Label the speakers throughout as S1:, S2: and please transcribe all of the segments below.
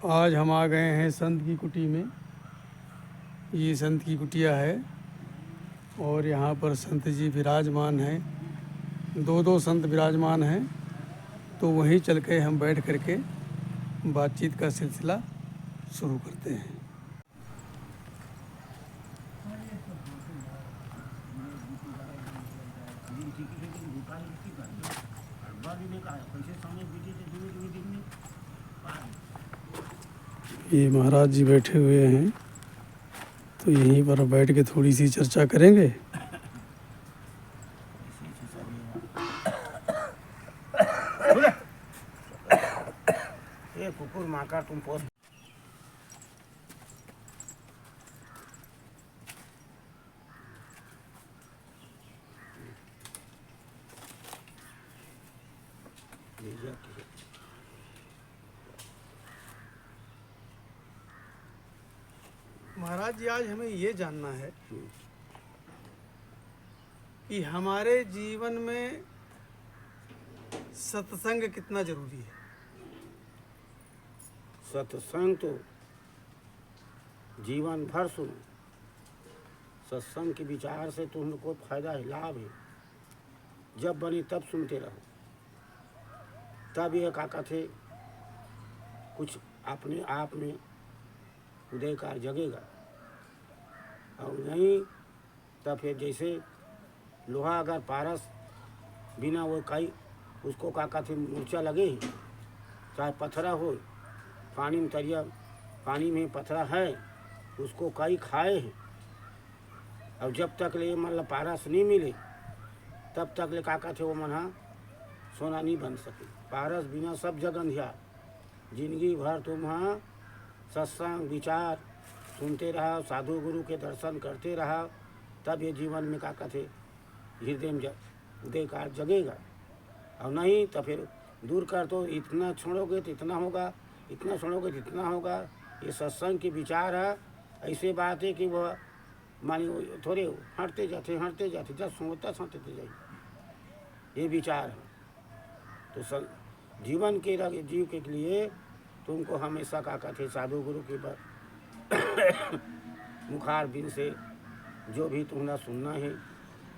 S1: आज हम आ गए हैं संत की कुटी में। ये संत की कुटिया है और यहाँ पर संत जी विराजमान हैं। दो दो संत विराजमान हैं, तो वहीं चल के हम बैठ करके बातचीत का सिलसिला शुरू करते हैं। ये महाराज जी बैठे हुए हैं, तो यहीं पर बैठ के थोड़ी सी चर्चा करेंगे।
S2: ये कुकुर माका तुम पोस
S1: महाराज जी, आज हमें ये जानना है कि हमारे जीवन में सत्संग कितना जरूरी है।
S2: सत्संग तो जीवन भर सुनो। सत्संग के विचार से तो हमको फायदा है, लाभ है। जब बनी तब सुनते रहो, तब ये काका थे कुछ अपने आप में उदयकार जगेगा। और नहीं तब फिर जैसे लोहा अगर पारस बिना वो कई उसको काका थे मूर्छा लगे ही, चाहे पत्थरा हो पानी में तरिया पानी में पत्थरा है उसको कई खाए हैं। और जब तक ले मतलब पारस नहीं मिले तब तक ले काका थे वो मना सोना नहीं बन सके। पारस बिना सब जग अंधियार। जिंदगी भर तुम हाँ सत्संग विचार सुनते रहा, साधु गुरु के दर्शन करते रहा, तब ये जीवन में काका थे हृदय में उदयकार जगेगा। और नहीं तो फिर दूर कर तो इतना छोड़ोगे तो इतना होगा, इतना छोड़ोगे तो इतना होगा। ये सत्संग के विचार है। ऐसे बात है कि वह मानी थोड़े हटते जाते जब सोचता सोचते जाइए, ये विचार है। तो जीवन के जीव के लिए तुमको हमेशा काका थे साधु गुरु के मुखार बिन से जो भी तुम्हारा सुनना है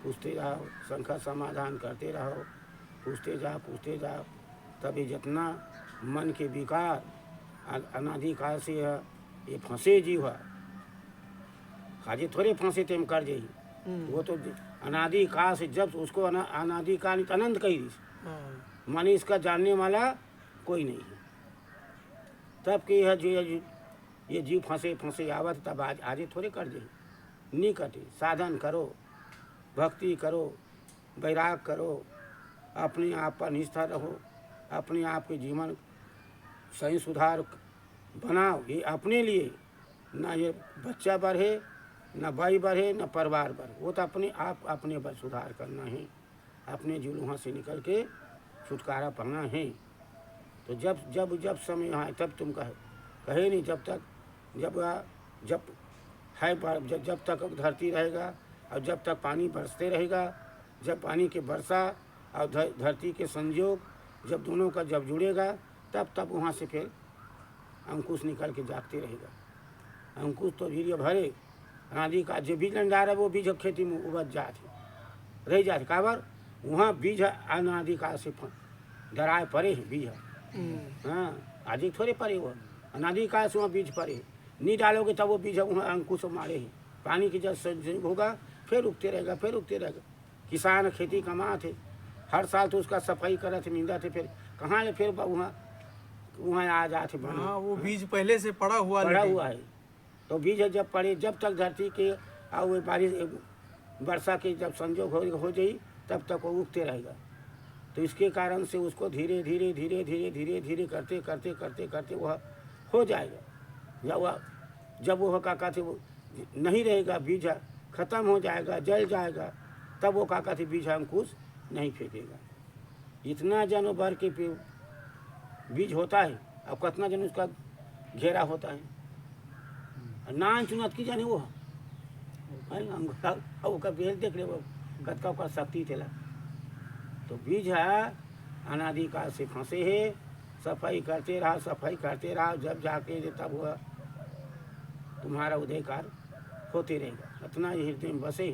S2: पूछते रहो, शंका समाधान करते रहो, पूछते जाओ। तभी जितना मन के विकार अनाधिकाल से है ये फंसे जीव है। खाजे थोड़े फंसे थे हम कर जाइए, वो तो अनाधिकाल से जब उसको अनाधिकाल अनंत कही माने इसका जानने वाला कोई नहीं है। तब की है जो ये जीव फंसे आवत तब आजे थोड़े कर जाइए। नहीं कटे, साधन करो, भक्ति करो, वैराग करो, अपने आप पर निष्ठा रहो, अपने आप के जीवन सही सुधार बनाओ। ये अपने लिए ना ये बच्चा बढ़े, ना भाई बढ़े, ना परिवार बढ़े। वो तो अपने आप अपने पर सुधार करना है, अपने जुलूहाँ से निकल के छुटकारा पाना है। तो जब समय आए तब तुम कहे नहीं। जब तक जब है जब तक धरती रहेगा और जब तक पानी बरसते रहेगा, जब पानी के वर्षा और धरती के संयोग जब दोनों का जब जुड़ेगा तब वहाँ से फिर अंकुश निकल के जागते रहेगा। अंकुश तो वीर्य भरे अनादि का जो बीज लंडार है वो बीज खेती में उपज जाते रह जाते। काबर वहाँ बीज अनादि का से डराए पड़े हैं बीज। हाँ, आज थोड़े पड़े वो अनादि का से वहाँ बीज पड़े नहीं डालोगे तब वो बीज वहाँ अंकुश मारे हैं। पानी की जब संयोग होगा फिर उगते रहेगा। किसान खेती कमा थे हर साल, तो उसका सफाई करा थे, नींदा थे, फिर कहाँ है फिर वहाँ आ जाते।
S1: हाँ, वो बीज पहले से पड़ा हुआ
S2: है। तो बीज जब पड़े जब तक धरती के और बारिश वर्षा के जब संयोग हो जाए तब तक वो उगते रहेगा। तो इसके कारण से उसको धीरे धीरे करते वह हो जाएगा। जब वो काका थे वो नहीं रहेगा, बीज खत्म हो जाएगा, जल जाएगा, तब वो काका थे बीज अंकुश नहीं फेंकेगा। इतना जन भर के बीज होता है और कितना जन उसका घेरा होता है। नान चुनत की जाने वो का बेल देख ले वो कतका का शक्ति थेला। तो बीज है अनादिकाल से फंसे है सफाई करते रहो, सफाई करते रहो, जब जाके तब वह तुम्हारा उदय कार्य होते रहेगा। इतना ही हृदय में बसे,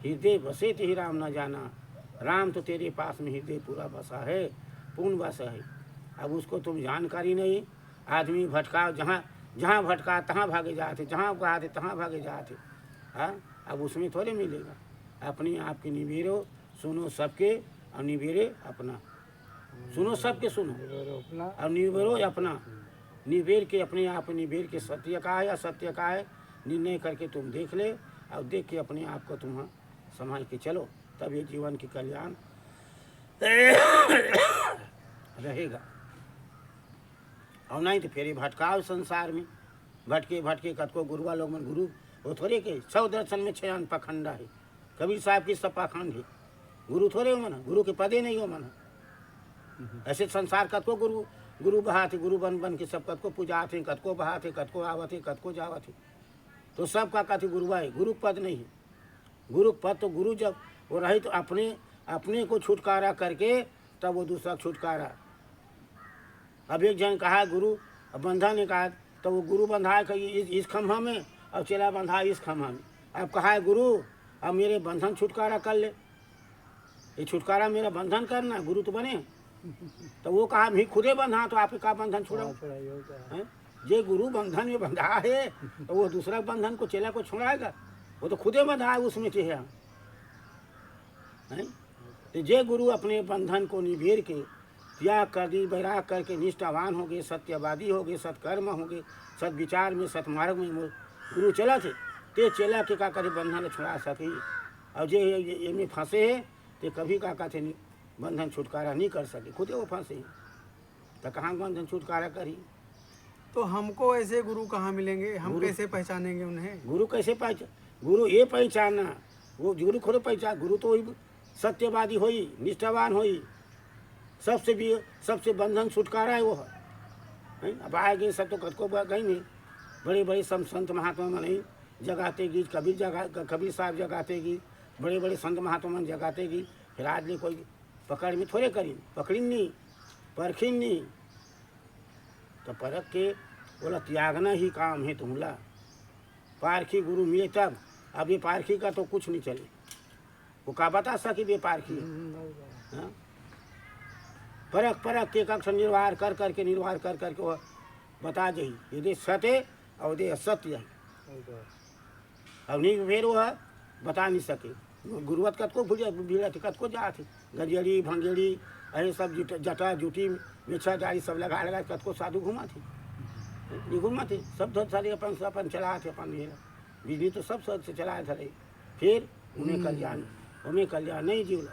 S2: हृदय बसे तो ही राम न जाना। राम तो तेरे पास में हृदय पूरा बसा है, पूर्ण बसा है। अब उसको तुम जानकारी नहीं, आदमी भटका, जहाँ जहाँ भटका तहाँ भागे जाते, जहाँ भागे तहाँ भागे जाते। हाँ, अब उसमें थोड़े मिलेगा। अपने आप के निबेरो, सुनो सबके और निबेरे अपना। सुनो सबके सुनो और निबेरो अपना। निबेर के अपने आप निबेर के सत्य का है असत्य का है निर्णय करके तुम देख ले, और देख के अपने आप को तुम संभाल के चलो, तब ये जीवन की कल्याण रहेगा। और नहीं तो फिर भटकाव संसार में भटके भटके कतको गुरुआ लोग मन गुरु वो थोड़े के 100 दर्शन में 6 पाखंडा है। कबीर साहब की सब पाखंड है, गुरु थोड़े हो मन, गुरु के पदे नहीं हो मन। ऐसे संसार कतको गुरु गुरु बहाते, गुरु बन बन के सब कतको पूजाते, कतको बहाते, कतको आवते, कतको जावते, तो सब का कहते गुरुआ है, गुरु पद नहीं है। गुरु पद तो गुरु जब वो रही तो अपने अपने को छुटकारा करके तब वो दूसरा छुटकारा। अब एक जन कहा गुरु बंधा ने कहा, तो वो गुरु बंधा है इस खम्भा में और चेला बंधा इस खम्भा में। अब कहा है गुरु अब मेरे बंधन छुटकारा कर ले, ये छुटकारा मेरा बंधन करना, गुरु तो बने। तो वो कहा मैं खुदे बंधा, तो आपके का बंधन छुड़ाऊं? जे गुरु बंधन में बंधा है तो वो दूसरा बंधन को चेला को छुड़ाएगा? वो तो खुदे बंधा है उसमें थे हैं। तो जे गुरु अपने बंधन को निभेर के त्याग कर दी, बैराग करके निष्ठावान हो गए, सत्यवादी हो गए, सत्कर्म हो गए, सदविचार में सतमार्ग में गुरु चला थे, ते चेला के का करे बंधन छुड़ा सके। और जे ये में फंसे है ते कभी का कहते बंधन छुटकारा नहीं कर सके, खुदे वो फंसे हैं, तो कहाँ बंधन छुटकारा करी?
S1: तो हमको ऐसे गुरु कहाँ मिलेंगे, हम कैसे पहचानेंगे उन्हें?
S2: गुरु कैसे पहचान? गुरु ये पहचानना, वो गुरु खुद पहचान। गुरु तो वही सत्यवादी होई, निष्ठावान होई, सबसे बंधन छुटकारा है वो है। अब आए गए सब तो कद को गई नहीं, बड़े बड़े संत महात्मा मन नहीं जगाते गी, कबीर साहब जगाते गी, बड़े बड़े संत महात्मा मन जगाते गी। फिर आज ले कोई पकड़ में थोड़े करी, पकड़िन नहीं, परखिन नहीं, तो परख के बोला त्यागना ही काम है तुमला। पारखी गुरु मिले तब, अब ये पारखी का तो कुछ नहीं चले। वो का बता सकी ये पारखी है? परख के कक्ष निर्वाह कर करके निर्वाह कर करके वो बता जाही यदि सत्य और यदि असत्य है। अब नहीं फिर वो बता नहीं सके। गुरुवत कत को भीड़ कत को जा थी, गजेड़ी भंगेड़ी ऐसे सब जटा जुटी मिछा डाली सब लगा लगा कत को साधु घुमा थी, नहीं घुमा थे सब धर सारे अपन चला थे अपन मेरा बिजली तो सब से चलाए थे। फिर उन्हें कल्याण नहीं जीवला।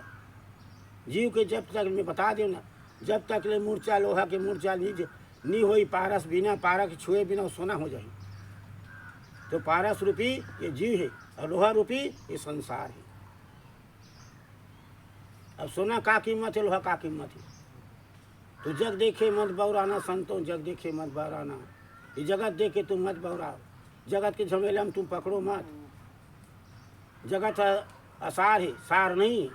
S2: जीव के जब तक मैं बता दे ना, जब तक ले मूर्छा लोहा के मूर्छा नहीं होई, पारस बिना पारक छुए बिना सोना हो जाए। तो पारस रूपी ये जीव है और लोहा रूपी ये संसार है। अब सोना का कीमत है, लोहा का कीमत है। तो जग देखे मत बौराना संतों, जग देखे मत बौराना। ये जगत देखे तुम मत बौराओ, जगत के झमेले में तुम पकड़ो मत। जगत असार है, सार नहीं।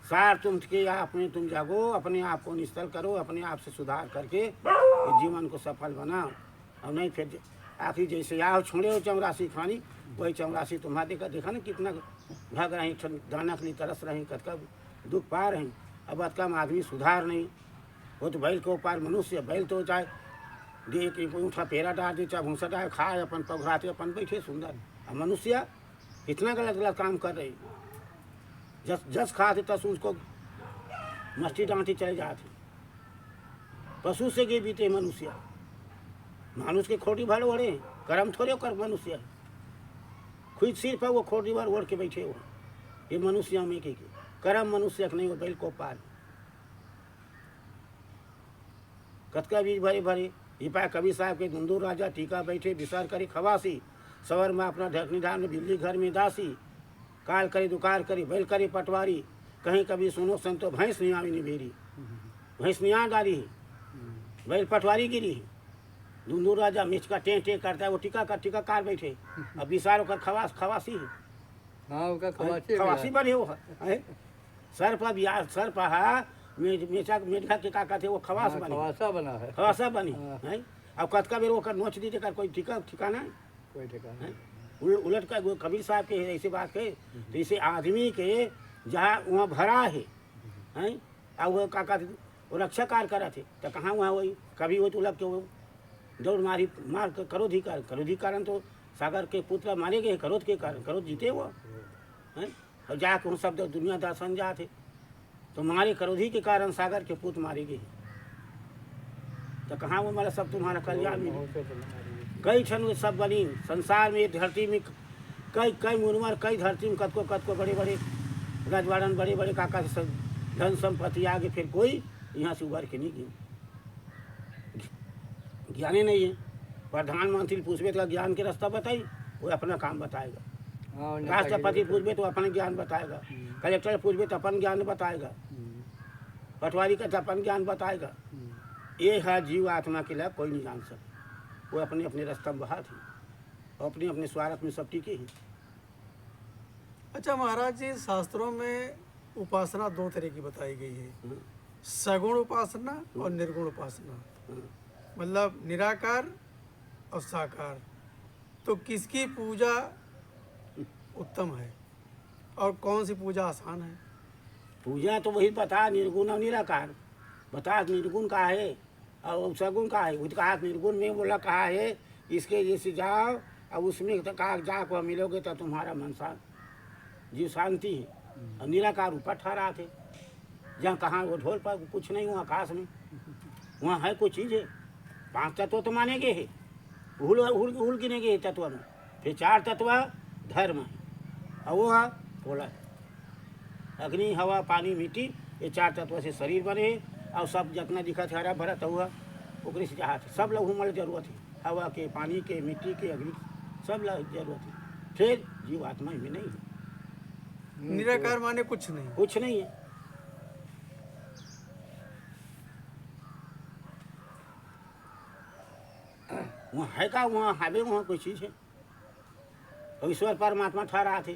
S2: सार तुम के अपने तुम जागो, अपने आप को निस्तल करो, अपने आप से सुधार करके जीवन को सफल बनाओ। और नहीं फिर आखिर जैसे आओ छोड़े हो चौरासी खानी, वही चौरासी तुम्हारा देखा ना कितना भाग रहे, दाना के लिए तरस रहे, कतका दुख पा रहे। अब कम आदमी सुधार नहीं वो तो बैल के ऊपर मनुष्य, बैल तो चाहे दे के ऊँटा पेरा डाल दे, चाहे भूसा डाल खाए, अपन पघराते अपन बैठे सुंदर। अब मनुष्य इतना गलत गलत काम कर रही, जस खाते तस उसको मस्ती डांटी चले जाते। पशु से गे बीते मनुष्य, मानुष के खोटी भर ओढ़े, कर्म थोड़े कर मनुष्य खुद सिर पर वो खोटी भर ओढ़ के बैठे हो। ये मनुष्य में के कर्म मनुष्य नहीं हो, बैल को पार कतका बीज भरे भरे। ये पाए कबीर साहब के दुंदू राजा टीका बैठे विसार करे खवासी, सवर में अपना ढकनिधान में बिल्ली घर में दासी, काल करे दुकार करे बैल करे पटवारी, कहीं कभी सुनो संतो भैंस नहीं आवी निभेरी। भैंस नहीं आ डाली है, बैल पटवारी गिरी है। दुंदू राजा मिर्च का टें टें करता है, वो टीका कार बैठे। अब विसार होकर खवासी है,
S1: हाँ
S2: खवासी बने हो है। सर पर मेढका के काका थे वो खवास
S3: हाँ,
S2: बने,
S3: खवासा बना है,
S2: खवासा बनी
S3: हाँ।
S2: है। अब कतका बेर ओकर नोच दी कर कोई ठिकाना है।
S3: कोई ठिकाना नहीं।
S2: उलट कर वो कबीर साहब के ऐसी बात कहे तो इसे आदमी के जहाँ वहाँ भरा है हैं, और वो काका वो रक्षा कार्य करा थे तो कहाँ वहाँ वही कभी वो उलट के वो दौड़ मारी मार कर करोधी कारण तो सागर के पुत्र मारे गए क्रोध के कारण, क्रोध जीते वो हैं। और जाके वो सब दुनिया दर्शन जाते तो मारे क्रोधी के कारण सागर के पुत्र मारे गए तो कहाँ वो मतलब सब तुम्हारा कल्याण मिले।
S3: बहुत से बना रही है।
S2: कई क्षण में सब बनी संसार में धरती में कई कई मुनवर कई धरती में कतको कतको बड़े बड़े रजवाड़न बड़े बड़े काका से सब धन संपत्ति आगे फिर कोई यहाँ से उभर के नहीं गई। ज्ञाने नहीं है। प्रधानमंत्री पूछबे तो ज्ञान के रास्ता बताई वो अपना काम बताएगा,
S3: हाँ, उन्हें
S2: राष्ट्रपति पूछबे तो अपना ज्ञान बताएगा, कलेक्टर पूछबे तो अपन ज्ञान बताएगा, पटवारी का तो अपन ज्ञान बताएगा। ये है जीव आत्मा के लिए कोई नहीं जान सकता, वो अपने अपने रास्ता में बहा थी और अपने अपने स्वार्थ में सब टीके हैं।
S1: अच्छा महाराज जी, शास्त्रों में उपासना दो तरह की बताई गई है, सगुण उपासना और निर्गुण उपासना, मतलब निराकार और साकार। तो किसकी पूजा उत्तम है और कौन सी पूजा आसान है?
S2: पूजा तो वही बता, निर्गुण और निराकार बता। निर्गुण का है और सगुण का है। वो तो कहा निर्गुण में बोला कहा है इसके जैसे जाओ और उसमें तो कहा जाकर मिलोगे तो तुम्हारा मन शांत जीव शांति है। और निराकार ऊपर ठहरा थे जहाँ कहाँ वो ढोल पर कुछ नहीं हुआ आकाश में, वहाँ है कोई चीज़ है। 5 तत्व तो माने गए है, हुल गिने गए तत्व में। फिर 4 तत्व धर्म है और वो है बोला अग्नि हवा पानी मिट्टी, ये 4 तत्व से शरीर बने और सब जितना दिखा था हरा भरा तो हुआ ओकरे से जहाँ सब लहू मल जरूरत है, हवा के पानी के मिट्टी के अग्नि सब जरूरत है। फिर जीव आत्मा में नहीं है,
S1: निराकार माने कुछ नहीं।
S2: कुछ नहीं है। वहाँ है का, वहाँ हावे वहाँ कोई चीज़ है। और ईश्वर परमात्मा ठहरा थे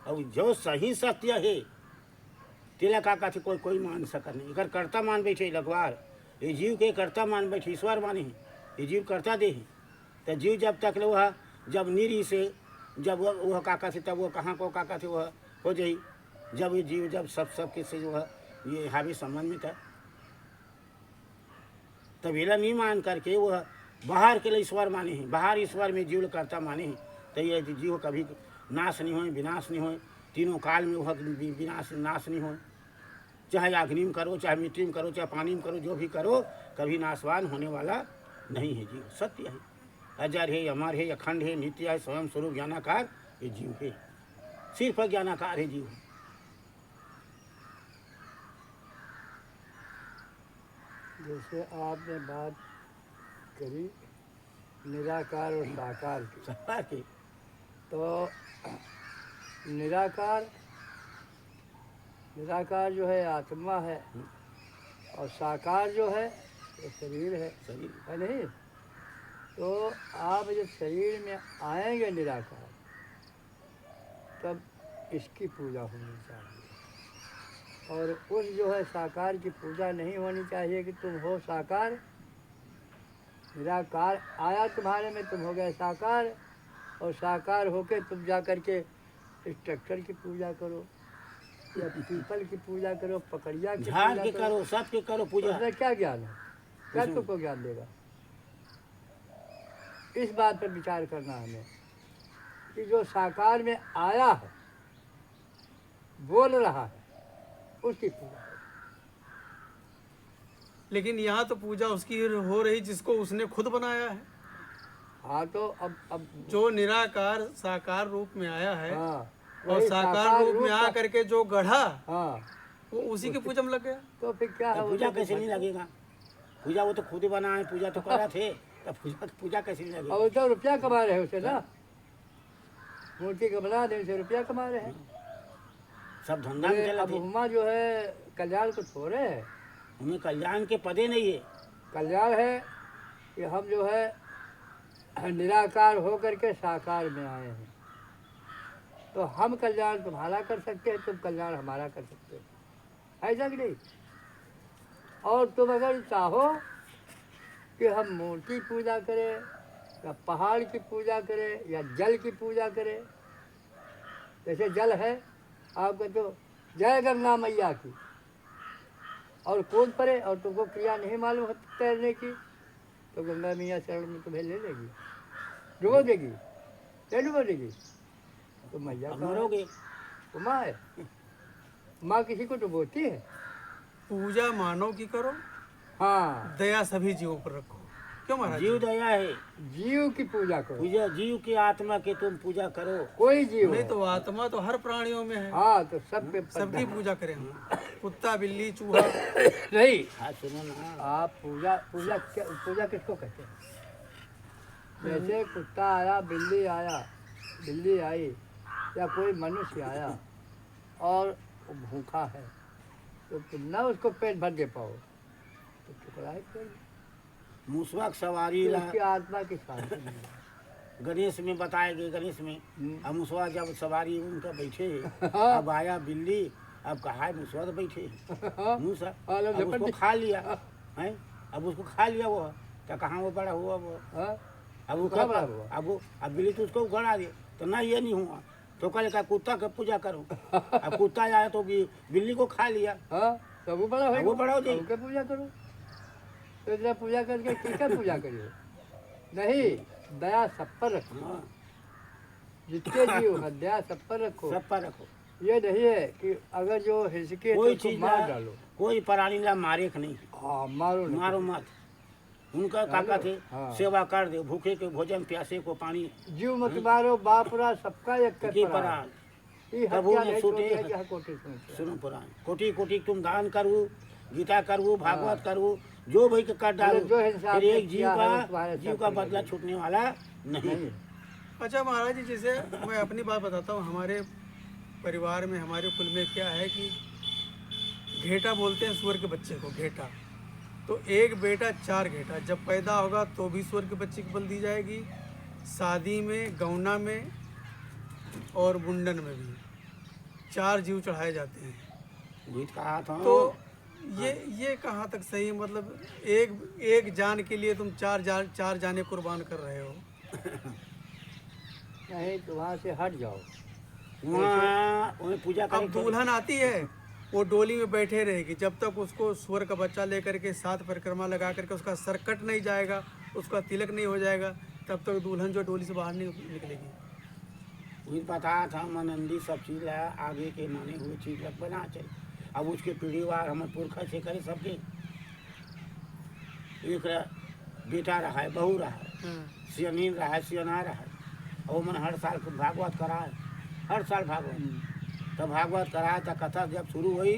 S2: और जो सही सत्य है तिला काका थे कोई मान सका नहीं। अगर कर्ता मान बैठे लगवार ये जीव के कर्ता मान बैठे, ईश्वर माने हैं ये जीव कर्ता दे है। तो जीव जब तक वह जब निरी से जब वह काका थे तब वो कहाँ को काका थे वह हो जाई। जब ये जीव जब सब के से जो है ये हावी संबंध में था तब एला नहीं मान करके वह बाहर के लिए ईश्वर माने हैं, बाहर ईश्वर में जीव कर्ता माने हैं। तो ये जीव कभी नाश नहीं हो, विनाश नहीं हो, तीनों काल में वह विनाश नाश नहीं हो। चाहे अग्नि में करो, चाहे मिट्टी में करो, चाहे पानी में करो, जो भी करो कभी नाशवान होने वाला नहीं है। जीव सत्य है, अजर है, अमर है, अखंड है, नित्य है, स्वयं स्वरूप ज्ञानाकार ये जीव है। सिर्फ ज्ञानाकार है जीव।
S3: जैसे आपने बात करी निराकार और साकार की,
S2: सत्ता के
S3: तो निराकार जो है आत्मा है और साकार जो है वो शरीर है नहीं? तो आप जब शरीर में आएंगे निराकार तब इसकी पूजा होनी चाहिए। और उस जो है साकार की पूजा नहीं होनी चाहिए कि तुम हो साकार, निराकार आया तुम्हारे में, तुम हो गए साकार, और साकार होके तुम जा कर के स्ट्रक्चर की पूजा करो या पीपल की पूजा करो, पकड़िया की
S2: झाड़
S3: पूजा
S2: के करो, सब के करो पूजा।
S3: उसमें क्या ज्ञान है? क्या तुमको ज्ञान देगा? इस बात पर विचार करना हमें कि जो साकार में आया है, बोल रहा है, उसकी पूजा।
S1: लेकिन यहाँ तो पूजा उसकी हो रही जिसको उसने खुद बनाया है।
S3: हाँ, तो अब
S1: जो निराकार साकार रूप में आया है,
S3: हाँ,
S1: और
S3: वही
S1: साकार रूप में आ
S3: का-
S1: करके जो गढ़ा
S3: हाँ,
S2: तो
S1: वो उसी की पूजा में लग गया।
S3: तो फिर क्या है?
S2: पूजा कैसे नहीं लगेगा? पूजा वो तो खुद ही बनाए, पूजा तो करा थे, तब पूजा कैसे नहीं लगेगा?
S3: और तो रुपया कमा रहे उसे ना, मूर्ति का बना दे उसे रुपया कमा रहे हैं।
S2: सब धंधा में चला
S3: अब
S2: थे।
S3: हुमा जो है कल्याण को छोड़े है,
S2: हमें कल्याण के पदे नहीं है।
S3: कल्याण है कि हम जो है निराकार हो करके साकार में आए हैं। तो हम कल्याण तुम्हारा कर सकते हैं, तुम कल्याण हमारा कर सकते हो। ऐसा कि नहीं। और तुम अगर चाहो कि हम मूर्ति पूजा करें या पहाड़ की पूजा करें या जल की पूजा करें, जैसे जल है आपका तो जय गंगा मैया की, और कूद पड़े और तुमको क्रिया नहीं मालूम है तैरने की, तो गंगा मैया चरण में तुम्हें ले लेगी, डुबो देगी, नहीं डुबो देगी। तो मैया
S2: अब
S3: कहाँ है?
S2: मरोगे।
S3: वो माँ है। माँ किसी को डुबोती है?
S1: पूजा मानव की करो,
S3: हाँ,
S1: दया सभी जीवों पर रखो। क्यों महाराज
S2: जीव
S1: जी?
S2: दया है,
S3: जीव की पूजा करो।
S2: पूजा जीव की आत्मा की तुम पूजा करो।
S3: कोई जीव
S1: नहीं
S3: हो।
S1: तो आत्मा तो हर प्राणियों में है,
S3: हाँ, तो सब पे
S1: सबकी पूजा करें हम। कुत्ता, बिल्ली, चूहा।
S3: नहीं,
S2: हाँ सुनो ना,
S3: आप पूजा पूजा पूजा किसको कहते हैं? जैसे कुत्ता आया, बिल्ली आई या कोई मनुष्य आया और वो भूखा है, तो तुम ना उसको पेट भर दे पाओ, तो टुकड़ाए पेट,
S2: मुसवा की सवारी ला
S3: उसकी आत्मा की शांति मिले।
S2: गणेश में बताए गए, गणेश में अब मुसवा जब सवारी उनका बैठे
S3: हाँ।
S2: अब आया बिल्ली, अब कहा है मुसवा तो बैठे मूसा,
S3: हाँ, लो,
S2: अब उसको
S3: झपट
S2: खा लिया है, अब उसको खा लिया वो, तो कहाँ वो बड़ा हुआ वो,
S3: हाँ,
S2: अब वो
S3: कहाँ बड़ा हुआ?
S2: अब बिल्ली तो उसको उगड़ा दे, तो ना ये नहीं हुआ, तो कल का कुत्ता का पूजा करो। अब कुत्ता आया तो बिल्ली को खा लिया,
S3: हाँ, तो वो बड़ा
S2: वो बड़ा हो जाए।
S3: उनका पूजा करो। तो इतना पूजा करके किसका पूजा करिए? नहीं, दया सब पर रखो।
S2: हाँ,
S3: जितने जीव है दया सब पर रखो।
S2: सब पर रखो।
S3: ये नहीं है कि अगर जो हिचके तो
S2: कोई
S3: उसको
S2: चीज
S3: मार
S2: ला-
S3: डालो।
S2: कोई प्राणी ला मारे के नहीं,
S3: हाँ, मारो नहीं।
S2: मारो मत। उनका काका थे,
S3: हाँ।
S2: सेवा कर दे, भूखे के भोजन, प्यासे को पानी
S3: जीव मत मारो, बापरा सबका एक
S2: की
S3: कर
S2: परान।
S3: ये
S2: प्रभु
S3: हत्या
S2: ने
S3: नहीं
S2: छूटे।
S3: छोड़ी है कि हाँ कोटि सुनते हैं।
S2: सुनो पुराण, कोटि कोटि तुम दान करू, गीता करू, भागवत करू, जो भाई कर डालो,
S3: जो हिसाब
S2: फिर
S3: से
S2: एक
S3: किया है, वो तुम्हारे
S2: जीव
S3: सब
S2: का
S3: पे
S2: बदला
S3: लगेगा।
S2: छूटने वाला नहीं।
S3: नहीं,
S1: अच्छा महाराज जी, जैसे मैं अपनी बात बताता हूँ, हमारे परिवार में, हमारे कुल में क्या है कि घेटा बोलते हैं सुअर के बच्चे को, घेटा। तो एक बेटा 4 घेटा, जब पैदा होगा तो भी सुअर के बच्चे की बलि दी जाएगी, शादी में, गौना में और मुंडन में भी 4 जीव चढ़ाए जाते हैं।
S2: गीत कहा था
S1: तो ये कहाँ तक सही है? मतलब एक जान के लिए तुम 4 जाने कुर्बान कर रहे हो।
S3: नहीं तो वहाँ से हट जाओ।
S2: वहाँ उन्हें पूजा
S1: अब
S2: करें।
S1: दुल्हन आती है, वो डोली में बैठे रहेगी जब तक उसको सुअर का बच्चा लेकर के 7 परिक्रमा लगा करके उसका सर कट नहीं जाएगा, उसका तिलक नहीं हो जाएगा, तब तक दुल्हन जो डोली से बाहर नहीं निकलेगी।
S2: वही पता था मनंदी सब चीज है, आगे के माने हुए चीज रख बना चाहिए। अब उसके पीढ़ीवार हमें पुरखा से करे सबके, एक बेटा रहा है, बहू रहा है,
S1: हाँ।
S2: सियनीन रहा है, सियना रहा है, और मन हर साल भागवत कराए, हर साल भागवत। तब भागवत कराया था, कथा जब शुरू हुई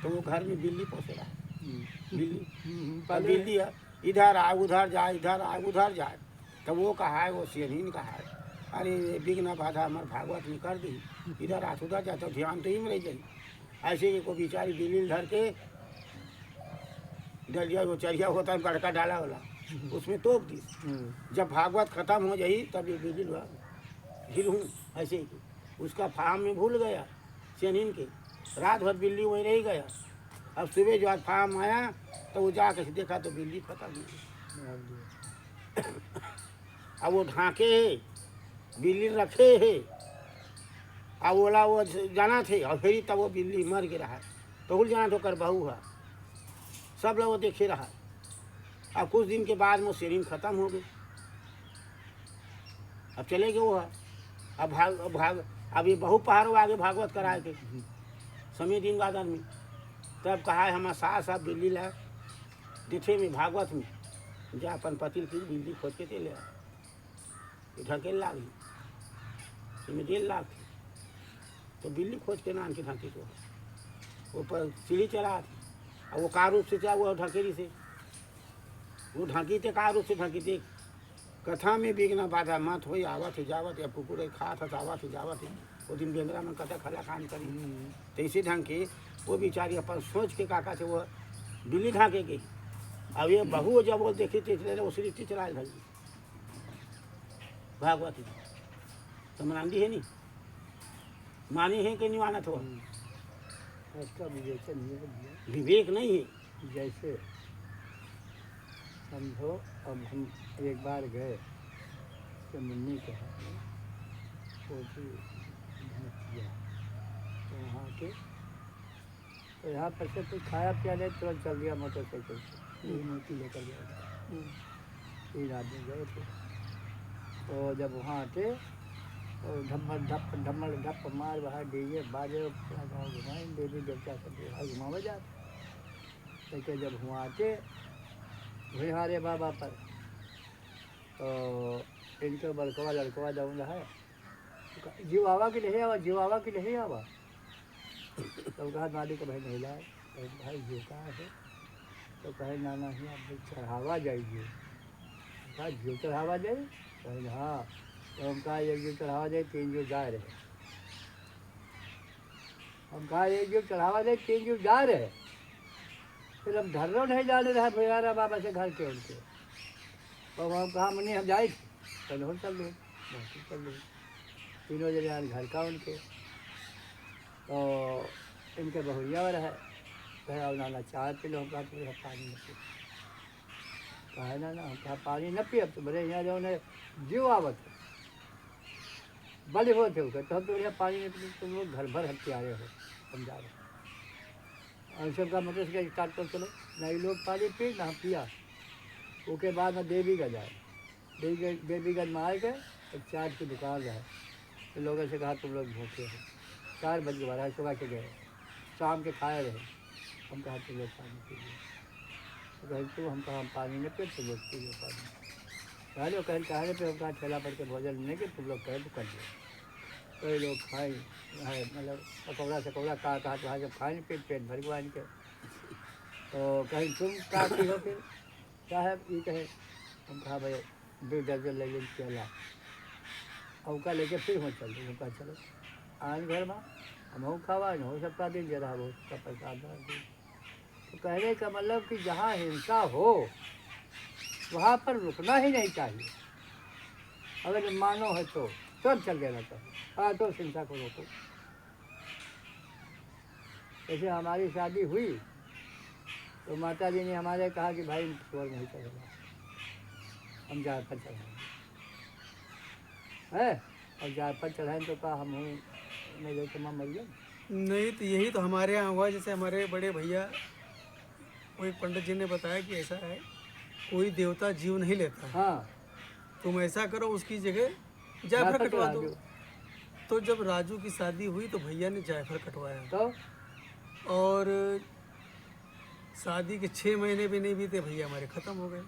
S2: तो वो घर में बिल्ली पोसे रहा है, बिल्ली। तब बिल्ली है, इधर आए उधर जाए, इधर आए उधर जाए, तब वो कहा है, वो सियनीन कहा है, अरे विघ्न बाधा हमारे भागवत में कर दी, इधर आ उधर जाता तो ध्यान तो ही में रह जाए। ऐसे ही को बेचारी बिल्ली धर के डलिया वो चरिया होता है गड़का डाला वाला, उसमें तोप दी। जब भागवत खत्म हो जाई तब ये बिल्ली हिलूँ ऐसे ही उसका फार्म में भूल गया सियनीन के, रात भर बिल्ली वहीं रह गया। अब सुबह जो आज फार्म आया तो वो जाकर देखा तो बिल्ली खत्म हो गई। अब वो ढाके है, बिल्ली रखे है, अब बोला वो जाना थे और फिर तब वो बिल्ली मर गया है, तो उल जाना तो कर बहू है, सब लोग वो देखे रहा। अब कुछ दिन के बाद वो शेरिंग खत्म हो गई, अब चले गए वो है। अब भाग अब ये बहु पहाड़ों आगे भागवत कराए थे समय दिन बाद आदमी, तब कहा है हमारा सास साहब बिल्ली ला देखे में भागवत में जा अपन पति की बिल्ली खोज के ले आए, ढकेल ला गई, इसमें 1.5 लाख थी। तो बिल्ली खोज के नान के ढांकी को वो पर सीढ़ी चला, और वो कार रूप से चाहे वो ढकेली से वो ढांकी थे, कार रूप से ढांकी थे। कथा में बिगना बाधा मत हो, आवत है जावत या कुकुर खा था आवत है जावत है, वो दिन बेंगरा में कथा खला काम करी। तो इसी ढंग के वो बेचारी अपन सोच के काका से वो बिल्ली ढांके गई। अब ये बहू जब वो देखी तीसरे वो सृष्टि चलाए धर भागवत तो मनांदी है नहीं, मानी है कि नहीं मानत हो।
S3: उसका विवेचन ये है
S2: विवेक नहीं है।
S3: जैसे समझो अब हम एक बार गए तो मुन्नी के हाथ में कोठी किया तो वहाँ के तो यहाँ पर से कुछ खाया पिया नहीं, तुरंत चल दिया मोटरसाइकिल से, यही मोती लेकर गया था। 3 आदमी गए थे। तो जब वहाँ आते तो ढम्मल ढप मार बाहर डीजे बाजे पूरा गाँव घुमाए, देवी देवता सब बाहर घुमावे जाते। लेकिन जब वहाँ आते भुहारे बाबा पर तो इनके बड़कवा लड़कवा जाऊँ है जीवावा की नहीं आवा, जीवावा की नहीं आवा। तो कहा माली को भाई नहीं लाए, तो भाई जीव कहाँ है? तो कहे नाना ही आप चढ़ावा जाइए। कहा जीव चढ़ावा जाए? कहे हाँ। तो हम कहा एक जीव चढ़ावा जाए, 3 जीव जा रहे। हम कहा एक जीव चढ़ावा जाए, 3 जीव जा रहे। फिर हम धर्रो नहीं जाने रहा भैयारा बाबा से घर के उनके। तो हम कहा मनी हम जाए चल हो चल रहे, चल रहे 3 जने घर का उनके। तो इनके बहुरिया वाला है, कहे और नाना चाय पी लो। हम कहा तुम्हें पानी न पिए। कहा नाना हम कहा पानी न पिए, अब तो बड़े यहाँ जो उन्हें जीव आवत है बड़े होते हो, तो हम तो यहाँ पानी नहीं पी, तुम लोग घर भर हथियारे हो समझा रहे। और सबका मतलब से स्टार्ट कर चलो, नहीं लोग पानी पी ना पिया। उसके बाद में देवीगंज आए, देवीगंज में आए गए एक चाट की दुकान रहे। तो लोगों से कहा तुम लोग भूखे हो, 4 बज के बाद सुबह के गए, शाम के खाए रहे। हम कहा तुम लोग पानी पीजिए। तो कहे तुम हम कहा हम पानी नहीं पिए, तुम लोग पीजिए पानी। कह लो कहने पर हम कहा ठेला पर के भोजन नहीं कि तुम लोग कहे तो कर लो। कई लोग खाए है मतलब पकौड़ा सकौड़ा कहा तो जब खाए पेट भर गया इनके। तो कहीं तुम क्या पी हो फिर साहब ये कहे। हम कहा भाई 2 दर्जन ले लें केला। औका लेके फिर हम चल रहे। कहा चलो आज घर में हम खावा हो सबका दिन जरा वो उसका प्रसाद। तो कहने का मतलब कि जहाँ हिंसा हो वहाँ पर रुकना ही नहीं चाहिए। अगर मानो है तो तुरंत चल देना चाहिए। हाँ तो हिंसा को रोको। जैसे हमारी शादी हुई तो माता जी ने हमारे कहा कि भाई शोर नहीं चलेगा, हम जायफल चढ़ाएँ है। और जायफल चढ़ाएँ तो कहा हम हूँ मेरे तमाम मरियम।
S1: नहीं तो यही तो हमारे यहाँ हुआ। जैसे हमारे बड़े भैया वो एक पंडित जी ने बताया कि ऐसा है, कोई देवता जीव नहीं लेता है।
S3: हाँ
S1: तुम ऐसा करो उसकी जगह जायफल कटवा दो। तो जब राजू की शादी हुई तो भैया ने जायफल कटवाया।
S3: तो
S1: और शादी के 6 महीने भी नहीं बीते भैया हमारे ख़त्म हो गए।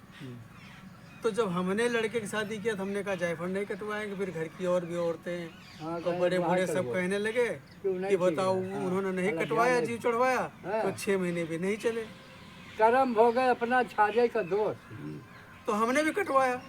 S1: तो जब हमने लड़के की शादी किया तो हमने कहा जायफल नहीं कटवाएंगे। फिर घर की और भी औरतें
S3: हाँ,
S1: और बड़े बूढ़े सब कहने लगे कि बताओ उन्होंने नहीं कटवाया, जीव चढ़वाया। तो 6 महीने भी नहीं चले,
S3: कर्म हो गए अपना छाजे का दोष।
S1: तो हमने भी कटवाया।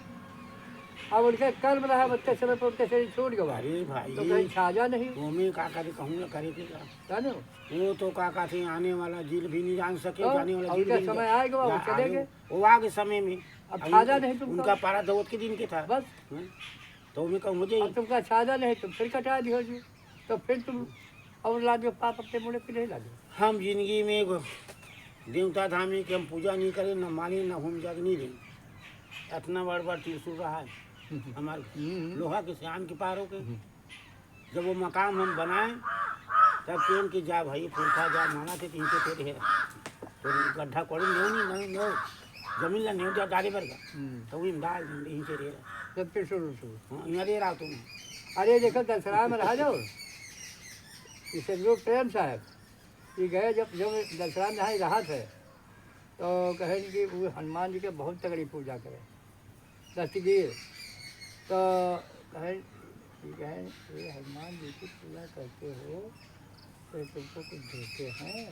S3: अब उनके कर्म रहा बच्चे समय पर उनके शरीर छूट गया।
S2: अरे भाई
S3: तो कहीं छाजा नहीं
S2: वो में काका थे कहूँ ना करे थे क्या
S3: जाने
S2: वो तो काका थे आने वाला जील भी नहीं जान सके, जाने वाला जील
S3: उनका
S2: भी
S3: समय आएगा वो चले गए।
S2: वो आगे समय में
S3: अब छाजा नहीं तुमको,
S2: उनका पारा दौत के दिन के था
S3: बस।
S2: तो मैं कहूँ मुझे
S3: अब तुमका छाजा नहीं तुम फिर कटा दियो जी। तो फिर तुम और ला दो पाप अपने मुड़े पे नहीं ला दो।
S2: हम जिंदगी में एगो देवता धाम में कि हम पूजा नहीं करें न माने न होम जग नहीं दें। इतना बड़ बड़ त्रिशूल रहा है हमारे लोहा के सियान के पारों के। जब वो मकाम हम बनाए तब पेन की जा भाई पुरखा जा माना थे 3 थे तो गड्ढा कोड़ी नहीं जमीन ला नहीं जा गाड़ी पर का तो वो डाल यहीं से रह
S3: जब फिर शुरू
S2: यहाँ रह रहा तुम।
S3: अरे देखो दशहरा में रहा जाओ इसे लोग प्रेम साहब ये गए जब दशहरा में यहाँ रहा थे तो कहे कि वो हनुमान जी के बहुत तगड़ी पूजा करे दस्तगीर। तो कहे ये हनुमान जी की पूजा करते हो तो तुमको कुछ देते हैं,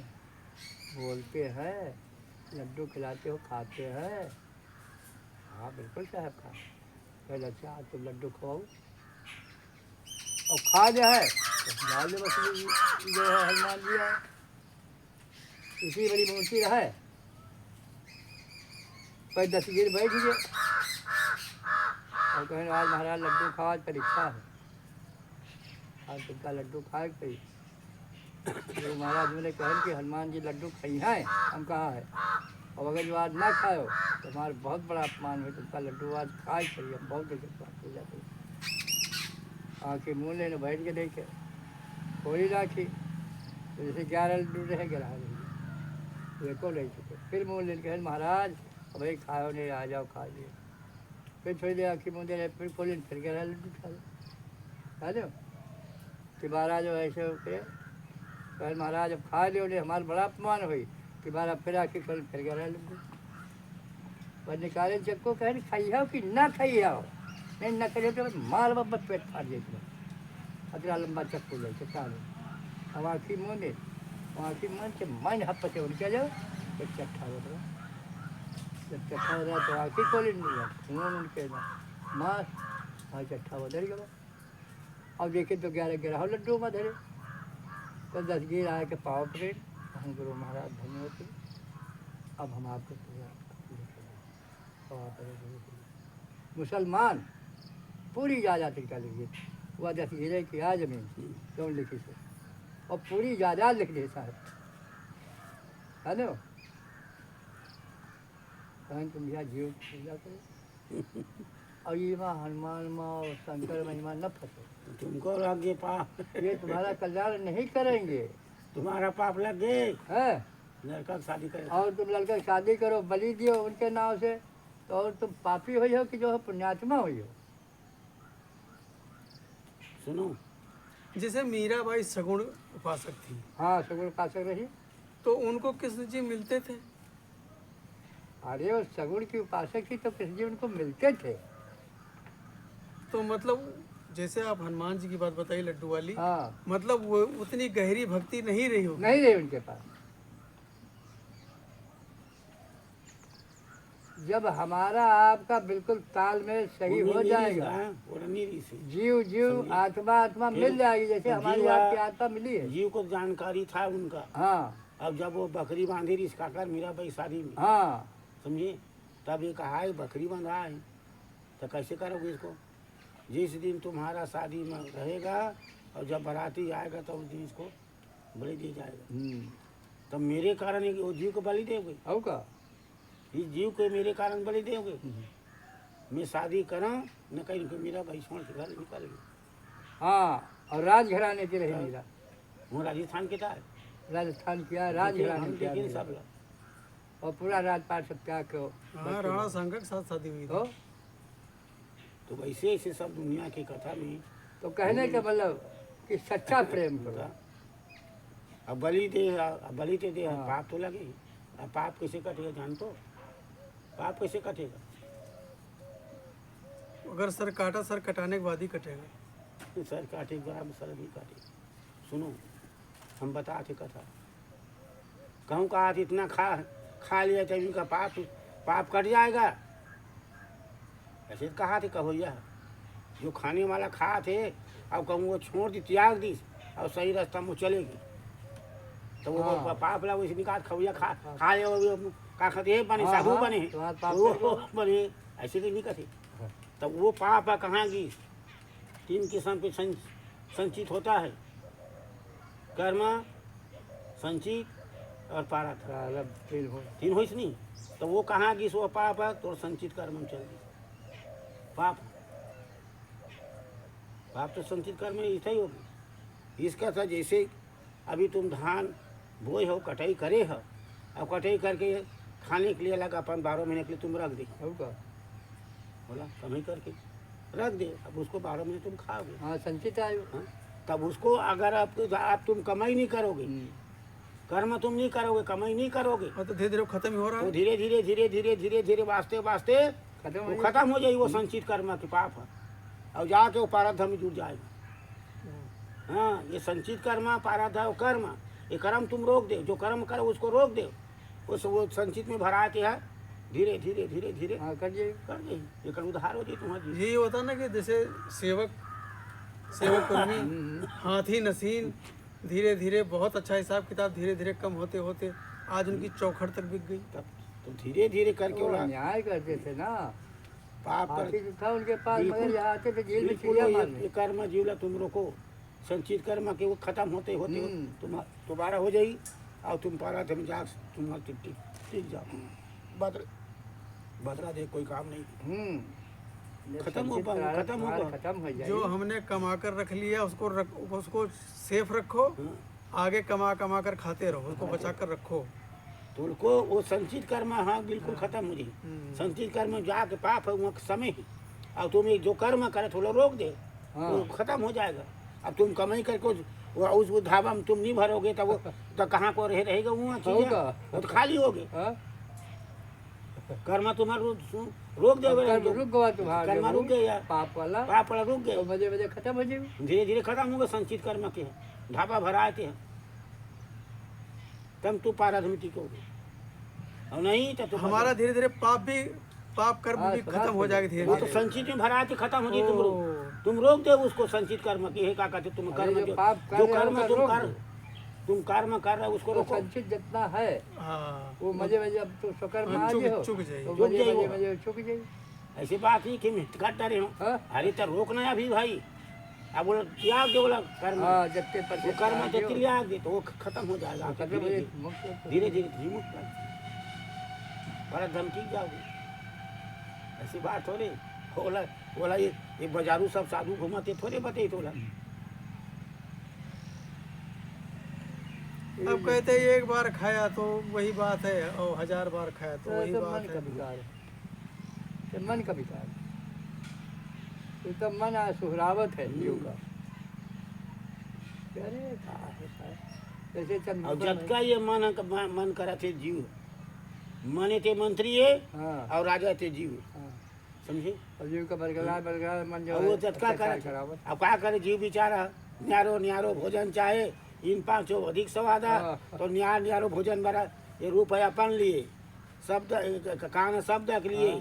S3: बोलते हैं, लड्डू खिलाते हो, खाते हैं? हाँ बिल्कुल साहब खा। कहे अच्छा आज तुम लड्डू खवाओ और खा जो है तो डाल दे बस जो है हनुमान जी है इतनी बड़ी मूर्ति रहा है। पर दस्तगीर बैठ गए और कहें आज महाराज लड्डू खाओ, आज परीक्षा है, आज तुमका लड्डू खाए गई। गुरु महाराज मैंने कहन कि हनुमान जी लड्डू खाई हैं, हम कहा है, और अगर जो आज ना खाओ तो हमारा बहुत बड़ा अपमान है, तुमका लड्डू आज खा ही चाहिए, हम बहुत देखे पूजा करी। आँखें मूँह लेने बैठ के देखे, थोड़ी राखी तो जैसे 11 लड्डू रहे 11 रहे, एको नहीं चुके। फिर मुँह लेने कहे महाराज भाई खाओ नहीं, आ जाओ खा लिए। फिर थोड़ी देर आँखें मूँह दे रहे, फिर खोले, फिर 11 लड्डू खा लो, खा लो। तिबारा जो ऐसे होके कहे महाराज अब खा लियो, नहीं हमारा बड़ा अपमान हुई। तिबारा फिर आके खोल, फिर 11 लड्डू पर निकाले चक्को, कहे खाइयो कि ना खाइयो, नहीं न करिए तो मार बस पेट फाड़ जाए। अतरा लंबा चक्कू ले चक्का लो, अब आँखी मुँह ने आँखी मन के मन हप से उनके जाओ, फिर चट्ठा हो रहा, जब चट्ठा हो रहा तो आँखी खोली नहीं, उनके मार हाँ चट्ठा उधर गया। अब देखे तो 11 लड्डू में धरे, तो 10 गिर आए के पाँव पकड़े, हम गुरु महाराज धन्यवाद, अब हम आपको मुसलमान पूरी जायदाद निकाल लीजिए, वह 10 गिरे की आ जमीन क्यों लिखी से, और पूरी जायदाद लिख दे साहब, है ना। कहें तुम यहाँ जीव पूजा करो, और ये माँ हनुमान माँ और शंकर महिमा न फंसो,
S2: तुमको लग गए पाप,
S3: ये तुम्हारा कल्याण नहीं करेंगे,
S2: तुम्हारा पाप लग गए।
S3: है
S2: लड़का की शादी करे
S3: और तुम लड़का की शादी करो, बलि दियो उनके नाम से, तो और तुम पापी हुई हो कि जो है पुण्यात्मा हुई हो।
S2: सुनो,
S1: जैसे मीराबाई सगुण उपासक थी,
S3: हाँ सगुण उपासक रही।
S1: तो उनको कृष्ण जी मिलते थे?
S3: अरे वो सगुण की उपासक थी तो कृष्ण जी उनको मिलते थे।
S1: तो मतलब जैसे आप हनुमान जी की बात बताई लड्डू वाली,
S3: हाँ
S1: मतलब वो उतनी गहरी भक्ति नहीं रही होगी।
S3: नहीं रही उनके पास। जब हमारा आपका बिल्कुल तालमेल सही हो जाएगा, जीव जीव आत्मा आत्मा मिल जाएगी, जैसे हमारी आपकी आत्मा मिली है।
S2: जीव को जानकारी था उनका।
S3: हाँ
S2: अब जब वो बकरी बांधी रिश्का कर मीराबाई शादी में,
S3: हाँ
S2: समझे, तब ये कहा है बकरी बंधा है, तो कैसे करोगे इसको? जिस दिन तुम्हारा शादी में रहेगा और जब बाराती आएगा तो उस दिन इसको बलि दिया जाएगा। तो मेरे कारण है कि वो जीव को बलि दोगे,
S3: और का
S2: इस जीव को मेरे कारण बलि दोगे। मैं शादी करा न कहीं को मेरा भाई छोड़ के घर निकल गई।
S3: हाँ, और राजघराने की रही मीरा।
S2: वो राजस्थान के था,
S3: राजस्थान किया, राजघराने किया
S2: देखे
S3: मीरा।
S2: सब लोग।
S3: और पूरा राजपाट सब त्याग के
S1: हाँ, राणा सांगा के साथ शादी हुई थी।
S3: हो।
S2: तो वैसे ऐसे सब दुनिया की कथा में
S3: तो कहने का मतलब कि सच्चा प्रेम करो।
S2: होता। अब बलि दे, अब बलि तो दे,
S3: हाँ।
S2: पाप तो लगे। अब पाप कैसे कटेगा जान तो? पाप कैसे कटेगा?
S1: अगर सर काटा, सर कटाने के बाद ही कटेगा।
S2: सर काटे बराबर सर भी काटे। सुनो, हम बताते कथा, कहूँ कहा इतना खा लिया तो इनका पाप कट जाएगा। ऐसे कहा थे कहो यह जो खाने वाला खा थे, अब कहूँ वो छोड़ दी, त्याग दी और सही रास्ता में चलेगी, तो वो
S3: हाँ।
S2: पाप लगा वैसे निकाल खवैया खा ले, वो का खाते बने,
S3: हाँ,
S2: साधु
S3: हाँ,
S2: बने,
S3: तुम्हारा पाप
S2: वो बने, ऐसे तो नहीं कहते। तो वो पाप कहाँ गई? 3 किस्म पे संचित होता है, कर्म, संचित और पारथ। 3 हो नहीं, तो वो कहाँ गई? सो पाप तो संचित कर्म में चल गई। पाप तो संचित कर्म में ऐसा ही होगी। इसका था जैसे अभी तुम धान बोए हो, कटाई करे हो, अब कटाई करके खाने के लिए लगा अपन 12 महीने के लिए तुम रख दे, बोला कमाई करके रख दे, अब उसको 12 महीने तुम खाओगे।
S3: हाँ संचित आयु।
S2: हाँ? तब उसको अगर आप तुम कमाई नहीं करोगे, कर्म तुम नहीं करोगे, कमाई नहीं करोगे,
S1: और तो धीरे धीरे खत्म ही हो रहा
S2: तो
S1: है।
S2: धीरे धीरे धीरे धीरे धीरे धीरे वास्ते वास्ते वो खत्म हो जाएगी। वो संचित कर्म के पाप है, और जाके वो पारध में जुड़ जाएगा। हाँ, ये संचित कर्म, पारध और कर्म, ये कर्म तुम रोक दे, जो कर्म करो उसको रोक दे, वो संचित में भराते हैं, धीरे धीरे धीरे धीरे
S3: हाँ कर दे।
S2: एक उधार हो जाए तुम्हारी।
S1: यही होता है ना कि जैसे सेवक कर्मी, हाथी नसीन, धीरे धीरे बहुत अच्छा हिसाब किताब धीरे धीरे कम होते होते आज उनकी चौखट तक बिक गई।
S2: तब तो धीरे धीरे करके
S3: वो
S2: वो
S3: अन्याय करते थे ना,
S2: पाप कर
S3: हाथी जो था उनके पास, मगर यहाँ आते थे जेल में
S2: बिल्कुल
S3: चिड़िया
S2: ये
S3: मारने।
S2: कर्म जीवला तुम रोको, संचित कर्म के वो खत्म होते होते तुम दोबारा हो जाएगी और तुम पारा तुम जा तुम टिक जाओ बदला दे कोई काम नहीं
S3: जब
S2: खत्म हो
S3: संचित
S2: पाओ,
S3: प्रारब्ध
S2: खत्म हो
S3: तुम्हारा
S2: पाओ।
S3: खत्म हो जाए
S1: जो हमने कमा कर रख लिया उसको सेफ रखो,
S2: हाँ।
S1: आगे कमा कमा कर खाते रहो, उसको बचा कर रखो।
S2: तो उनको वो संचित कर्म हाँ बिल्कुल खत्म हो जाए। संचित कर्म जाके पाप है वहाँ समय है और तुम एक जो कर्म करे थोड़ा रोक दे वो खत्म हो जाएगा। अब तुम कमाई करके उस ढाबा में तुम नहीं भरोगे तो वो तो कहाँ को रहेगा वहाँ चीज़ें वो तो खाली होगी।
S3: हाँ?
S2: कर्म तुम्हारा रोक देगा
S3: कर्म रुक गया तुम्हारा
S2: कर्म रुक गया
S3: पाप वाला
S2: पाप वाला रुक
S3: तो
S2: गया
S3: मजे मजे खत्म हो जाएगी।
S2: धीरे धीरे खत्म होगा संचित कर्म के ढाबा भराते हैं तब तू पारधमिति को और नहीं तो
S1: हमारा धीरे धीरे पाप कर्म
S3: हाँ,
S1: भी
S3: समाप्त
S1: खत्म
S3: हो
S1: हो जाएगा धीरे
S2: वो तो
S1: धीरे।
S2: संचित में भराते खत्म हो जाए
S1: ओ।
S2: तुम रोक दे उसको संचित कर्म की है क्या कहते तुम
S3: अरे
S2: कर्म
S3: जो
S2: जो
S3: पाप कर
S2: जो
S3: रहे हो
S2: कर्म
S3: उसका
S2: तुम
S3: रोक
S2: कर
S3: दो।
S2: तुम कर्म कर रहे हो उसको
S3: तो
S2: रोको
S3: संचित जितना है
S1: हाँ,
S3: वो मजे मजे अब तो शुक्र
S1: हाँ,
S3: मान
S1: चुक-
S3: हो
S1: चुक जाएगी।
S3: तो
S2: चुक
S3: मजे
S2: जाएगी
S3: मजे
S2: वो।
S3: मजे चुक जाएगी।
S2: ऐसी बात नहीं कि मिट काट रहे हो
S3: हाँ?
S2: अरे तो रोकना है अभी भाई अब बोला त्याग दे बोला कर्म
S3: हाँ जब ते
S2: वो कर्म तो त्याग दे तो वो खत्म हो जाएगा धीरे धीरे मुक्त बड़ा धमकी जाओगे ऐसी बात हो रही बोला बोला ये बाजारू सब साधु घुमाते थोड़े बते थोड़ा
S1: अब कहते हैं एक बार खाया तो वही बात है और 1000 बार खाया तो वही
S3: मन
S1: बात
S3: का
S1: है।
S3: विकार है, ये मन का विकार है। ये तो मन सुहरावत है जीव का। अरे कहा है साहब, जैसे
S2: और
S3: चंद्र
S2: जब का ये मन करा थे जीव मने थे मंत्री है
S3: हाँ
S2: और राजा थे जीव
S3: हाँ।
S2: समझे
S3: और जीव का बरकरार मन जो
S2: और वो
S3: है
S2: जटका
S3: अत्याचार
S2: करे
S3: करावत।
S2: अब क्या करे जीव बेचारा न्यारो न्यारो भोजन चाहे इन पांचों अधिक स्वादा
S3: हाँ।
S2: तो न्यार न्यारो भोजन बड़ा ये रूप है अपन लिए शब्द कान शब्द के लिए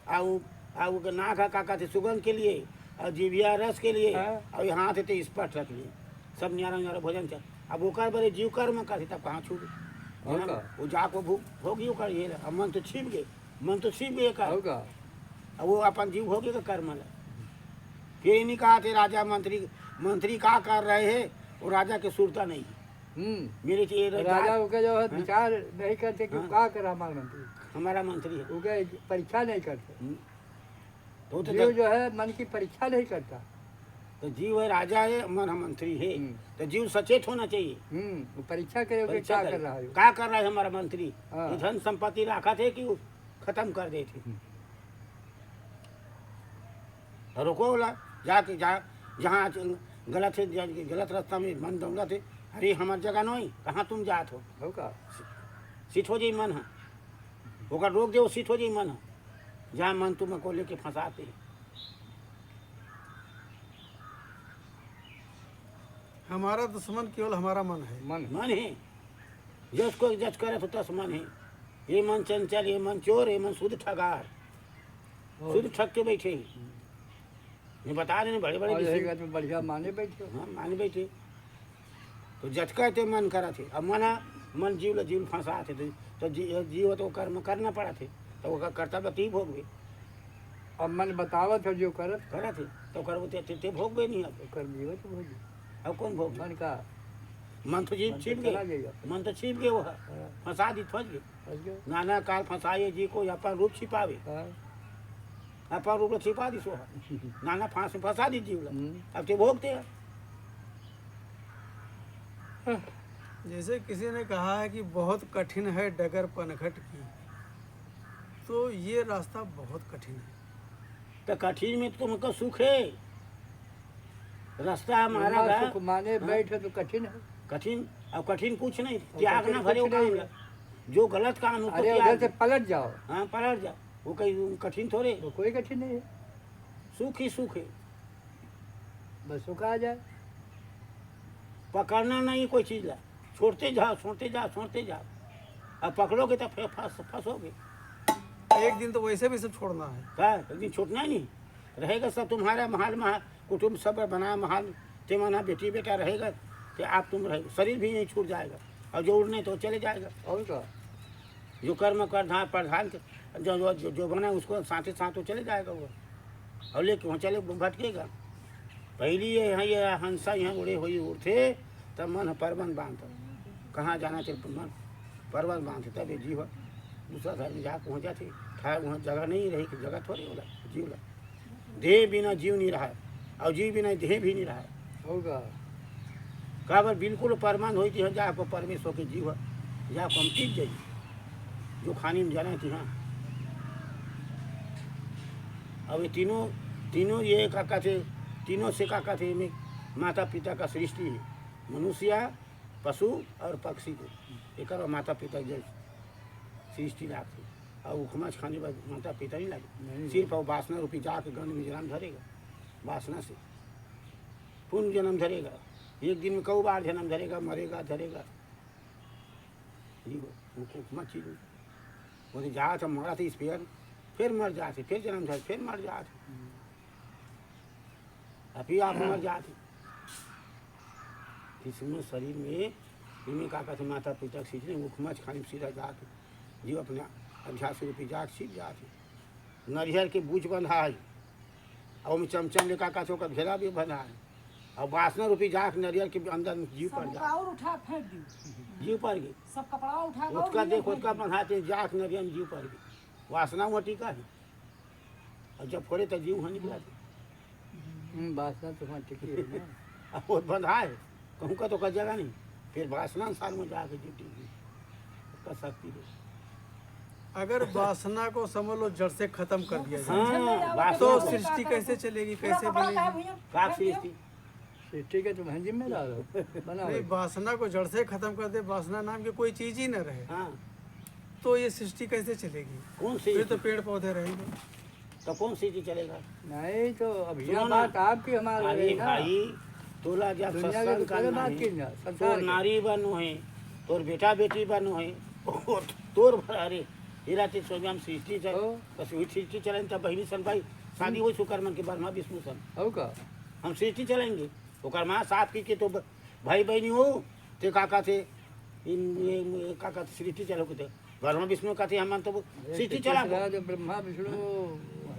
S2: और नाक का कहते सुगंध के लिए और जीविया रस के लिए
S3: हाँ।
S2: और ये हाथ थे स्पर्श के लिए सब न्यारा न्यारो भोजन चाहे अब ओकर बड़े जीव कर्म करते तब कहाँ छूट
S3: होगा
S2: वो जाको भूख होगी ओकर ये अब मन तो छिप गए मन तो छिप गए कर
S3: होगा
S2: अब वो अपन जीव हो गए कर्म ला फिर नहीं कहा थे राजा मंत्री का कर रहे हैं वो राजा के सुरता नहीं मेरे ये
S3: राजा उनका जो है विचार नहीं करते कि
S2: हाँ।
S3: क्या करा हमारा मंत्री
S2: हमारा मंत्री है
S3: उनके परीक्षा नहीं करते
S2: तो
S3: जीव जो है मन की परीक्षा नहीं करता।
S2: तो जीव है राजा है मन मंत्री है
S3: हम्म।
S2: तो जीव सचेत होना चाहिए
S3: वो परीक्षा करे कि
S2: परीक्षा
S3: क्या
S2: करे।
S3: कर रहा है वो।
S2: क्या कर रहा है हमारा मंत्री
S3: हाँ।
S2: ये धन संपत्ति रखा थे कि वो खत्म कर देते तो रोको बोला जाके जहाँ गलत है गलत रास्ता में मन दौलत है अरे हमार जगह नहीं कहाँ तुम जात हो
S3: होगा
S2: सीट हो जाई मन है ओकर रोक दे सीट हो जाई मन है जहाँ मन तुमको लेके फंसाते हैं
S1: हमारा दुश्मन केवल हमारा मन है।
S3: मन
S2: मन है जस को जस करे तो तस मन है ये मन चंचल ये मन चोर ये मन शुद्ध ठगार शुद्ध ठग के बैठे हैं। ये बता रहे हैं बड़े बड़े
S3: और
S2: ऋषि।
S3: रहेगा तो बढ़िया माने बैठे हो।
S2: हाँ मान बैठे तो जटका थे मन करा थे अब मन जीव फंसा थे तो जीव तो कर्म करना पड़ा थे तो वो कर्तव्य ती भोग गए
S3: अब मन बतावत हो जो करत
S2: करा थे तो कर ते भोग गए नहीं अब
S3: कर जीवत भोगी
S2: अब कौन भोग
S3: मन का
S2: मन तो जीव
S3: मन तो
S2: छिप
S3: चला
S2: गए
S3: गया।
S2: मन तो छिप गए वो
S3: हाँ,
S2: फंसा दी फंस गए
S3: समझ गए?
S2: नाना काल फंसाए जी को अपन रूप छिपावे
S3: हाँ,
S2: अपन रूप छिपा दी सो नाना फांस में फंसा दी जीव
S3: हम्म।
S2: अब ते भोगते हैं
S1: जैसे किसी ने कहा है कि बहुत कठिन है डगर पनघट की, तो ये रास्ता बहुत कठिन है।
S2: तो कठिन में तुमको सुख है रास्ता हमारा
S3: बिना
S2: है
S3: सुख माने बैठे तो कठिन है।
S2: कठिन अब कठिन कुछ नहीं त्याग
S3: कठिन
S2: ना भरे
S3: कुछ
S2: वो
S3: नहीं
S2: काम
S3: है।
S2: ला। जो गलत काम उसको
S3: अरे उधर
S2: त्याग
S3: से पलट जाओ
S2: हाँ पलट जा वो कहीं कठिन थोड़े
S3: तो कोई कठिन नहीं है,
S2: सुख ही सुख है
S3: बस सुख आ जाए।
S2: पकड़ना नहीं कोई चीज ला छोड़ते जाओ छोड़ते जाओ छोड़ते जाओ अब पकड़ोगे तो फिर फंसोगे
S1: एक दिन तो वैसे भी सब छोड़ना है।
S2: क्या एक दिन छूटना ही नहीं रहेगा सब तुम्हारा महल कुटुंब सब बना महल तेमाना बेटी बेटा रहेगा तो आप तुम रहेगा शरीर भी नहीं छूट जाएगा और जो उड़ने तो चले जाएगा
S3: और का
S2: जो कर्म कर प्रधान जो बना उसको साथ ही साथ तो चले जाएगा वो और लेके वहाँ चले भटकेगा पहली ये हंसा यहाँ उड़े हुई उड़ते तब मन परवन बांध कहाँ जाना चाहिए मन परवन बांधते तब ये जीव दूसरा घर में जा पहुँच जाते ठहर वहाँ जगह नहीं रही कि जगह थोड़ी होला जीव ला देह बिना जीव नहीं रहा और जीव बिना देह भी नहीं रहा
S3: होगा
S2: काबर बिल्कुल परमान हुई थी जाको परमेश्वर के जीव जाको हम टिक जाइए जो खानी में जाना थी हाँ अब ये तीनों ये काका थे तीनों से काका थे में माता पिता का सृष्टि है मनुष्य पशु और पक्षी को एक माता पिता जो सृष्टि लागती और उखमा खाने बाद माता पिता नहीं लगे सिर्फ और वासना रूपी जाके गंध में जन्म धरेगा वासना से पुण्य जन्म धरेगा एक दिन में कई बार जन्म धरेगा मरेगा धरेगा उखमा चीज बोले जा था मरा था इस फिर मर जाते फिर जन्म धरे फिर मर जाते अभी आप मर जाते इसमें शरीर में इनमें का कहते माता पिता सींचने उखमा खाने सीधा जाके जीव अपने अध्यास रूपी जाग सीख जाते नरियर के बूझ बंधा है और में चमचम लेकर का का घेरा भी बंधा है और वासना रूपी जाग नरियर के अंदर जीव पड़ जाए
S4: और उठा फेंक दी
S2: जीव पड़ गई
S4: सब कपड़ा उठा
S2: उसका देख उसका बंधाते जाग नरियर में जीव पड़ गई वासना हुआ टीका है और जब फोड़े तो जीव वहाँ निकला
S3: वासना तो वहाँ टिकी है ना
S2: अब वो बंधा है कहूँ का तो का जगह नहीं फिर वासना साल में जाके जुटी उसका शक्ति दे
S1: अगर वासना को समझ लो जड़ से खत्म कर दिया जाए
S2: हाँ वासना
S1: तो
S2: को-
S1: सृष्टि कैसे चलेगी कैसे
S4: कपड़ा
S1: बनेगी
S4: कहाँ भैया
S2: का सृष्टि
S3: सृष्टि के तुम जिम्मेदार हो बना
S1: नहीं
S3: हुआ
S1: वासना को जड़ से खत्म कर दे वासना नाम की कोई चीज ही न रहे
S2: हाँ
S1: तो ये सृष्टि कैसे चलेगी
S2: कौन
S1: फिर
S2: सृष्टि
S1: तो पेड़ पौधे रहेंगे
S2: तो कौन सृष्टि चलेगा
S3: नहीं तो अब
S2: सुनो
S3: यह
S2: ना।
S3: बात आपकी हमारे
S2: अरे
S3: ना
S2: भाई तोला जब
S3: दुनिया की
S2: सत्संग
S3: तो पहले
S2: करना
S3: बात
S2: है
S3: की ना
S2: तोर
S3: संसार की।
S2: नारी बनो है तोर बेटा बेटी बनो है और तोर भर अरे हीरा ते सोनिया हम सृष्टि चल
S3: ओ।
S2: बस वही सृष्टि चलें तब बहिनी सन भाई शादी हो सुकर्मन के ब्रह्मा विष्णु सन
S3: हो का
S2: हम सृष्टि चलेंगे ओकर माँ साफ की के तो भाई बहनी हो ते काका थे ये काका सृष्टि चलो के थे ब्रह्मा विष्णु का थे हम तो सृष्टि चला
S3: जो ब्रह्मा विष्णु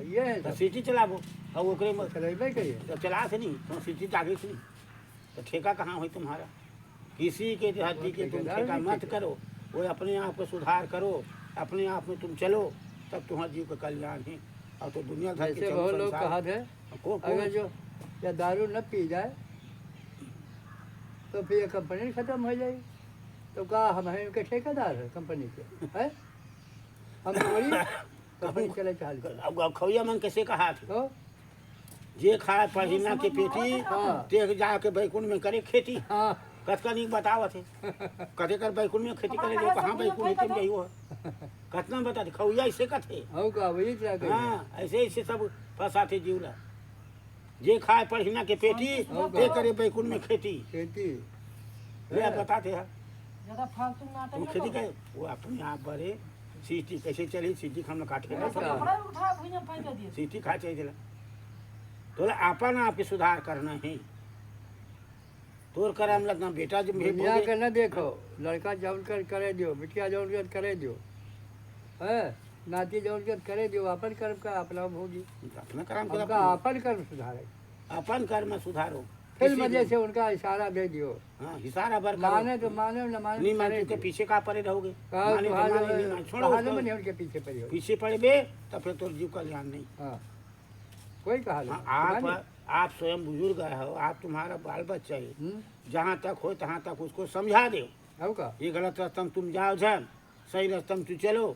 S3: ये है
S2: तो
S3: सब
S2: सृष्टि चलाबो और ओकरे में
S3: चलेबे करिए
S2: तो चला से नहीं तो सिटी जागे से नहीं तो ठेका कहाँ हुई तुम्हारा किसी के धरती के तुम ठेका मत करो वो अपने आप को सुधार करो अपने आप में तुम चलो तब तुम्हारे जीव का कल्याण है और तो दुनिया भर के
S3: जैसे
S2: चलो
S3: बहुत लोग
S2: संसार।
S3: कहा थे
S2: को
S3: अगर जो या दारू न पी जाए तो फिर ये कंपनी खत्म हो जाएगी तो कहा हम हैं उनके ठेकेदार है कंपनी के है हम बोलिए कंपनी चले चाल
S2: अब खौया मन कैसे कहा थे
S3: तो
S2: जे खाए पढ़िना के पेटी
S3: हाँ।
S2: ते जाके बैकुंठ में करे खेती
S3: हाँ
S2: कतका नहीं बतावत है कथे कर बैकुंठ में खेती करे जो कहाँ बैकुंठ है तुम जाइयो कतना बता दे खौया ऐसे कथे
S3: हो का वही क्या करिए
S2: हाँ ऐसे ऐसे सब फंसाते जीवला जे खाए पढ़िना के पेटी ते करे बैकुंठ में खेती
S3: खेती
S2: ये बताते हैं
S4: ज्यादा फालतू नाटक
S2: तुम
S4: न
S2: खेती
S4: करो।
S2: करे वो अपने आप बड़े सीटी कैसे चली सीटी हम काट के
S4: सब
S3: अच्छा।
S4: कपड़ा उठा भैया फेंक दिए
S2: सीटी खा चाहिए तो अपन आपके सुधार करना है तोर कर हम लगना बेटा जब भी
S3: दुनिया
S2: बोले-
S3: के न देखो लड़का जौन कर करे दियो बिटिया जौन कर करे दियो है नाती जौन कर करे दियो अपन कर्म का अपना भोगी
S2: अपना कर्म
S3: उनका
S2: करो
S3: अपन कर्म सुधारे
S2: अपन कर्म सुधारो
S3: फिर
S2: किसी
S3: मजे
S2: भी-
S3: से उनका इशारा दे दियो
S2: हाँ इशारा बर
S3: माने तो माने न माने
S2: नहीं
S3: तो
S2: मान
S3: करे
S2: के
S3: दियो।
S2: पीछे का पड़े रहोगे
S3: कहा
S2: माने तो
S3: तुम्हारे
S2: माने, नहीं माने, छोड़ो
S3: कहा न
S2: उसको।
S3: बने उनके पीछे पड़ी हो
S2: पीछे पड़े बे तो फिर तो जीव कल्याण नहीं
S3: हाँ कोई कहा
S2: हाँ,
S3: नहीं
S2: आप स्वयं बुजुर्ग हो आप तुम्हारा बाल बच्चा है
S3: हम्म,
S2: जहाँ तक हो तहाँ तक उसको समझा दो
S3: हो का
S2: ये गलत रास्ता में तुम जाओ जन सही रास्ता में तू चलो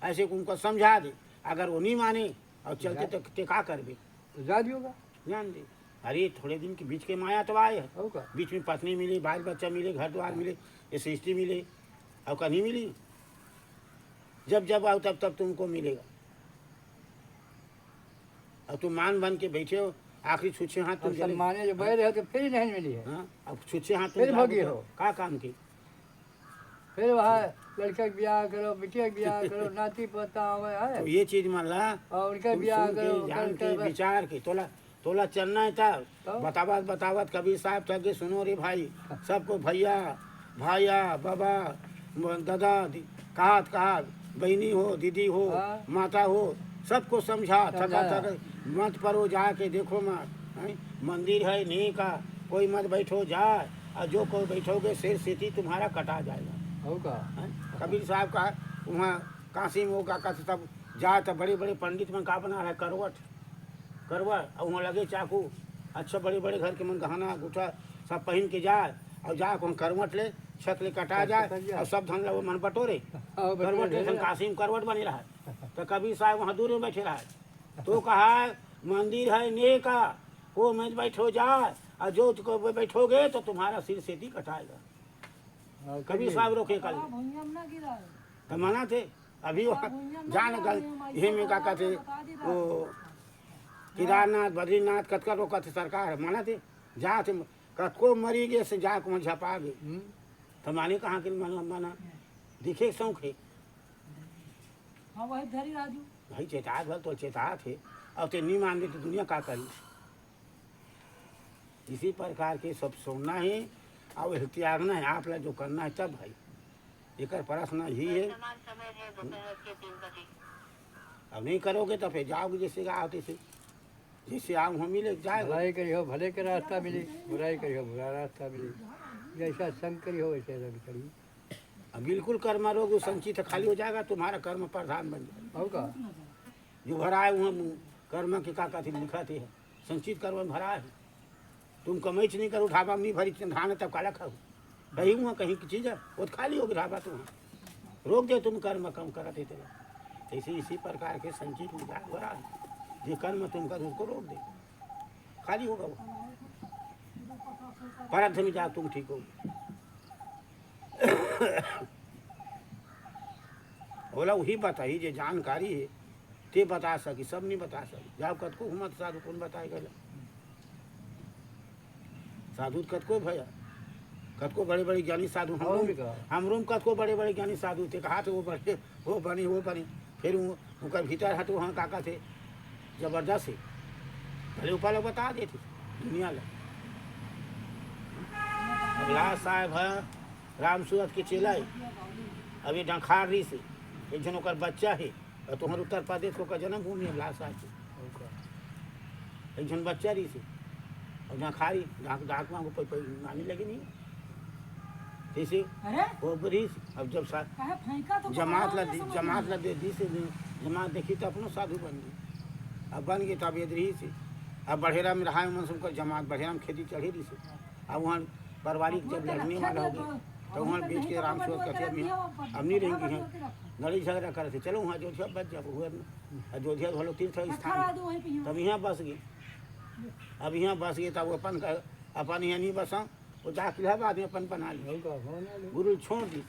S2: ऐसे को उनको समझा दे अगर वो नहीं माने और चलते तो ते का कर बे
S3: तो जा दियोगा
S2: ध्यान दे अरे थोड़े दिन के बीच के माया तो आए है
S3: हो का
S2: बीच में पत्नी मिली बाल बच्चा मिले घर द्वार मिले ये सृष्टि मिले और कहीं मिली जब जब आओ तब तब तुमको मिलेगा और तुम मान बन के बैठे हो आखिरी छुच्छे हाथ तुम
S3: अब
S2: चले
S3: सम्माने जो बैर है तो फिर नहीं मिली है
S2: हाँ अब छुच्छे हाथ
S3: फिर
S2: तुम
S3: भोगी
S2: जाओगे
S3: हो।
S2: तो का काम की
S3: फिर वहाँ लड़के का ब्याह करो बिटिया का ब्याह करो नाती पोता आवे
S2: तो
S3: है
S2: ये चीज मान ला
S3: और उनका
S2: तुम
S3: ब्याह
S2: सुन
S3: करो
S2: के जान के
S3: करके
S2: विचार के तोला तोला चलना है था
S3: तो?
S2: बतावत बतावत कबीर साहब थके सुनो रे भाई सबको भैया भाया बाबा दादा कहात कहात बहनी हो दीदी हो
S3: हाँ।
S2: माता हो सबको समझा थका
S3: समझाया।
S2: थका मत परो जाके देखो मत हैं? मंदिर है नहीं का, कोई मत बैठो जाए, और जो कोई बैठोगे सिर सीधी तुम्हारा कटा जाएगा।
S3: हो का
S2: हैं? कबीर साहब का वहाँ काशी में होगा का तब जाए तो बड़े बड़े पंडित मन का बना है करवट करवट, और वहाँ लगे चाकू, अच्छा बड़े बड़े घर के मन गहना अंगूठा सब पहन के जाए, और जा वहाँ करवट ले छक ले कटा जाए, और सब धन वो मन बटोरे करवट ले। काशी में करवट बने रहा है, तो कबीर साहब वहाँ दूर में बैठे रहा है। तो कहा मंदिर है नेका, वो मत बैठो जाए, और जो को बैठोगे तो तुम्हारा सिर सीधी कटाएगा। कबीर साहब रोके कल
S4: बड़ा भुइयां में ना गिरा है।
S2: तो मना थे। अभी वो जान गल यही में का कहते वो केदारनाथ बद्रीनाथ कतका रोका थे सरकार, मना थे जा थे कतको मरी गए से जा को झपा गए, तो माने कहाँ के मना मना दिखे शौक है
S4: हाँ वही धरी राजू।
S2: भाई चेता भल तो चेता थे, और ते नहीं मान तो दुनिया का करी। इसी प्रकार के सब सुनना है और त्यागना है, आप लोग जो करना है तब भाई एक प्रश्न यही है। अब नहीं करोगे तो फिर जाओगे जैसे आते से, जैसे आओ हम मिले जाएगा।
S3: भलाई करी हो भले के रास्ता मिली, बुराई करी हो बुरा रास्ता मिली, जैसा संग करी हो वैसे रंग करी।
S2: अब बिल्कुल कर्म रोग संचित खाली हो जाएगा, तुम्हारा कर्म प्रधान बन जाएगा।
S3: हो का
S2: जो भरा है वहाँ कर्म के का कहते लिखा थे संचित कर्म भरा है। तुम कमाई नहीं करो ढाबा में नहीं भरी धान तब काला खाओ, कहीं वहाँ कहीं की चीज़ है वो तो खाली होगी ढाबा, तुम रोक दे तुम कर्म कम कराते थे। ऐसे इसी प्रकार के संचित में जाग भरा है, जो कर्म तुम कर उसको रोक दे खाली होगा वो, परार्थ में जा तुम ठीक होगी। बोला वही बताई जो जानकारी है ते बता सकी, सब नहीं बता सकी। जाओ कत को हुमत साधु कौन बताएगा, साधु कत को भैया कत को बड़े बड़े ज्ञानी साधु हम रूम कत को बड़े बड़े ज्ञानी साधु थे, कहा थे वो बड़े वो बने फिर उनका भीतर है तो वहाँ काका थे जबरदस्त है, भले ऊपर लोग बता देते दुनिया लोग। अभिलाष साहब है राम सूरत के चेला है, अभी डंखार रही से एक जन ओकर बच्चा है, और तुम्हारे उत्तर प्रदेश को जन्म भूमि है अभिलाष साहब के, एक जन बच्चा रही से और डंखारी डाक मांगो मानी लगी नहीं जैसे
S4: अरे
S2: वो बड़ी। अब जब
S4: काहे फेंका तो
S2: जमात ला दे दी से जमात देखी तो अपनो साधु बन गई, अब बन गई तब इधर ही से। अब बढ़ेरा में रहा मन सुनकर जमात बढ़ेरा में खेती चढ़ी रही से, अब वहाँ पारिवारिक जब लड़ने वाला हो गया तो वहाँ बेच के राम सूरत कहते अब नहीं रहेंगी हैं, लड़ाई झगड़ा करे थे, चलो वहाँ अयोध्या बच जाओ हुए अयोध्या वालों तीर्थ स्थान, तब यहाँ बस गए। अब यहाँ बस गए तब अपन यहाँ नहीं बसा, वो जाके इलाहाबाद में अपन बना लिया, गुरु छोड़ दी।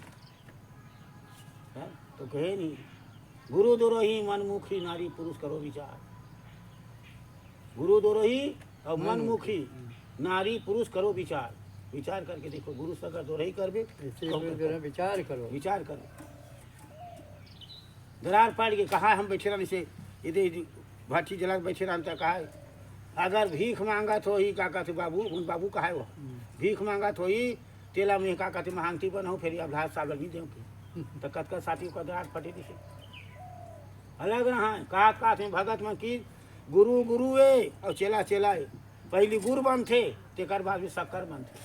S2: तो कहे नहीं गुरु दोरोही मनमुखी नारी पुरुष करो विचार, गुरु दोरोही और मनमुखी नारी पुरुष करो विचार, विचार करके देखो गुरु से अगर दोरही करबे
S3: विचार करो
S2: विचार करो। दरार पाड़ के कहा हम बैठे रहने से इधर भाटी जला के बैठे रहता, कहा अगर भीख मांगा तो ही का कहते बाबू उन बाबू कहा है वो भीख मांगा तो ही तेला में का कहते महांती बनाओ फिर अभ्यास साल नहीं देंगे, तो कतका साथी का दरार फटे दिखे अलग रहा है। कहा में भगत में की गुरु गुरु है और चेला चेला है, पहली गुरु बन थे तेकर बाद भी शक्कर बन थे,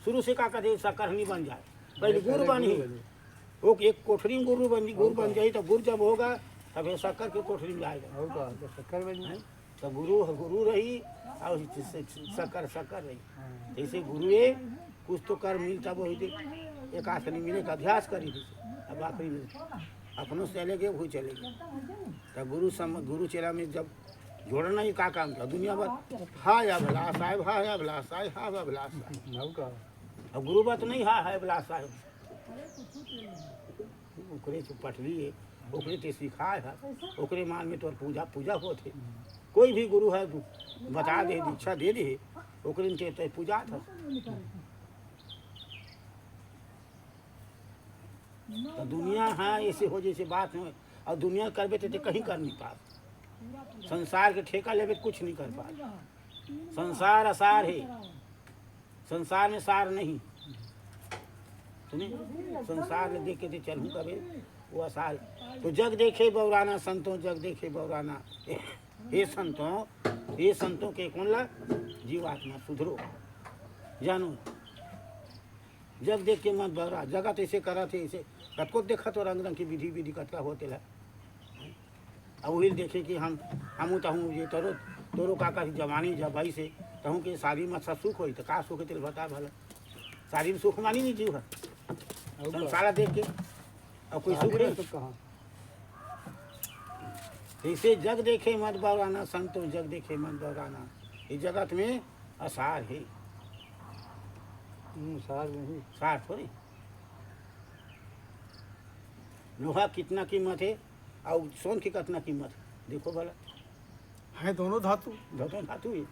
S2: शुरू से का कहते शक्कर नहीं बन जाए, पहले गुरु बन ही वो एक कोठरी में गुरु बन जाए, तो गुरु जब होगा तब शक्कर के कोठरी में जाएगा,
S3: शक्कर बन जाए
S2: तो गुरु रही और शक्कर रही। जैसे गुरु है कुछ तो कर मिलता वो एक आखिरी मिले का अभ्यास करी थी, अब आखिरी में अपनों से चले गए वो चले गए। तो गुरु चेला में जब जोड़ना ही का काम किया दुनिया भर हाँ अभिलाष साहब हाँ अभिलाष साहब हाँ अभिलाष साहब, अब गुरु बात नहीं हाँ अभिलाष साहब ओकरे से पटली है ओकरे ते सिखाए है ओकरे मान में तो पूजा होते, कोई भी गुरु है बता दे दीक्षा दे दे ओकरे ते पूजा था। तो दुनिया हाँ ऐसे हो जैसे बात है, और दुनिया करबे तो कहीं कर नहीं पा, संसार के ठेका लेबे कुछ नहीं कर पा, संसार असार है, संसार में सार नहीं, सुने संसार में देख के चलूँ कभी वो असार। तो जग देखे बौराना संतों, जग देखे बौराना। हे संतों के कौन ला जीवात्मा सुधरो जानो। जग देख के मत बौरा। जगत ऐसे करा थे, ऐसे कतको देखा तो रंग रंग की विधि विधि कतका होते ला। अब वही देखे कि हम तहूँ ये तोरो काका जवानी जब भाई से तहूँ के शादी में सब सुख होई तो का सुख तेल बता भला। शादी में सुख मानी नहीं जीव है सारा देख के। अब कोई सुख नहीं।
S3: कहाँ
S2: ऐसे जग देखे मत बौराना संतों, जग देखे मत बौराना। इस जगत में असार है,
S3: सार नहीं।
S2: सार थोड़ी। लोहा कितना कीमत है और सोन की कितना कीमत है देखो भला।
S1: है दोनों धातु।
S2: दोनों धातु है।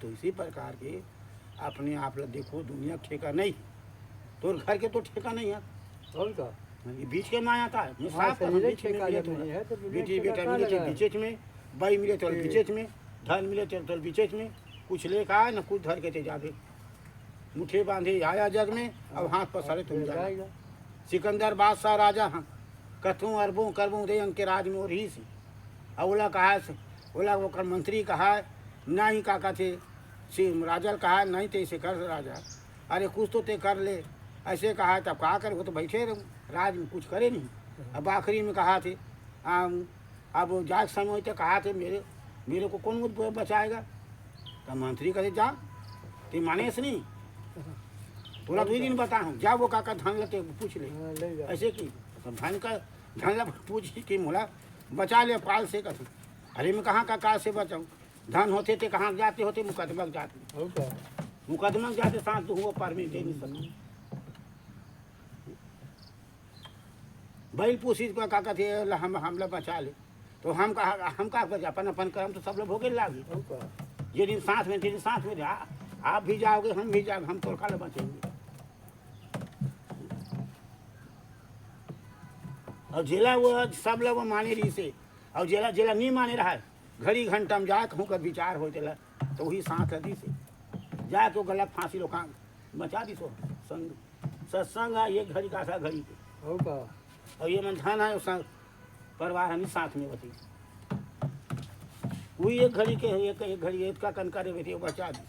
S2: तो इसी प्रकार के अपने आप ला देखो, दुनिया ठेका नहीं। तोर घर के तो ठेका नहीं है।
S3: और का
S2: ये बीच के माया था। मैं
S3: हाँ,
S2: साफ
S3: शरीर
S2: बीच में
S3: ठेका
S2: मिले
S3: जब नहीं है तो
S2: तो
S3: दुनिया
S2: बेटी
S3: ठेका
S2: बेटा
S3: कहाँ
S2: मिले थे
S3: लगा है?
S2: बीचेच में, भाई मिले तो बीचेच में, धन मिले तो बीचेच में। कुछ ले का न कुछ धर के थे जावे। मुठे बांधे आया जग में, अब हाथ पसारे तुम जाए।
S3: जाएगा।
S2: सिकंदर बादशाह राजा हाँ कथों अरबों करबों दे अंके राज में और ही से। अवला कहा है, ओला वो कर मंत्री कहा है ना ही का थे राजा कहा है नहीं थे इसे कर राजा। अरे कुछ तो ते कर ले ऐसे कहा है। तब कहा कर वो तो बैठे राज में कुछ करे नहीं। अब आखिरी में कहा थे अब जाग समय तो कहा थे मेरे को कौन मुझ बचाएगा। तब मंत्री कहे जा ते मानेस नहीं थोड़ा 2 दिन बता हूँ जा वो काका धन लते पूछ ले।
S3: हाँ, ले जा।
S2: ऐसे की तो धन ला पूछ कि मोला बचा ले पाल से कथूँ। अरे मैं कहाँ का से बचाऊँ। धन होते थे कहाँ जाते होते मुकदमा जाते।
S3: और का
S2: मुकदमा जाते सांस तो हुआ पर में दे नहीं सकूँ। बैल पूछी का काका थे हम लोग बचा ले। तो हम कहा बचा अपन कर्म तो सब लोग भोगे लागी।
S3: और का
S2: ये दिन साथ में आप भी जाओगे हम भी जाओगे, हम तो काले बचेंगे। और जेला वो सब लोग माने रही से और जेला नहीं माने रहा है। घड़ी घंटा में जाए कहूँ का विचार हो चला तो वही साथ लदी से जाए तो गलत फांसी लोग बचा दी। सो संग सत्संग है ये घड़ी का था घड़ी के।
S3: और का
S2: और ये मन धन है संग परिवार हमें साथ में होती। वही एक घड़ी के एक घड़ी एक का कनकारे बैठे वो बचा दी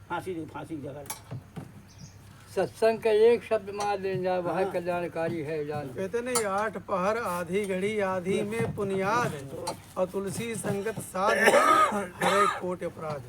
S2: फांसी की जगह।
S3: सत्संग का एक शब्द मान ले जाए वह
S2: हाँ।
S3: कल्याणकारी है जान।
S1: कहते नहीं 8 पहर आधी घड़ी आधी में पुनियाद और तुलसी संगत साध हरे कोट अपराध।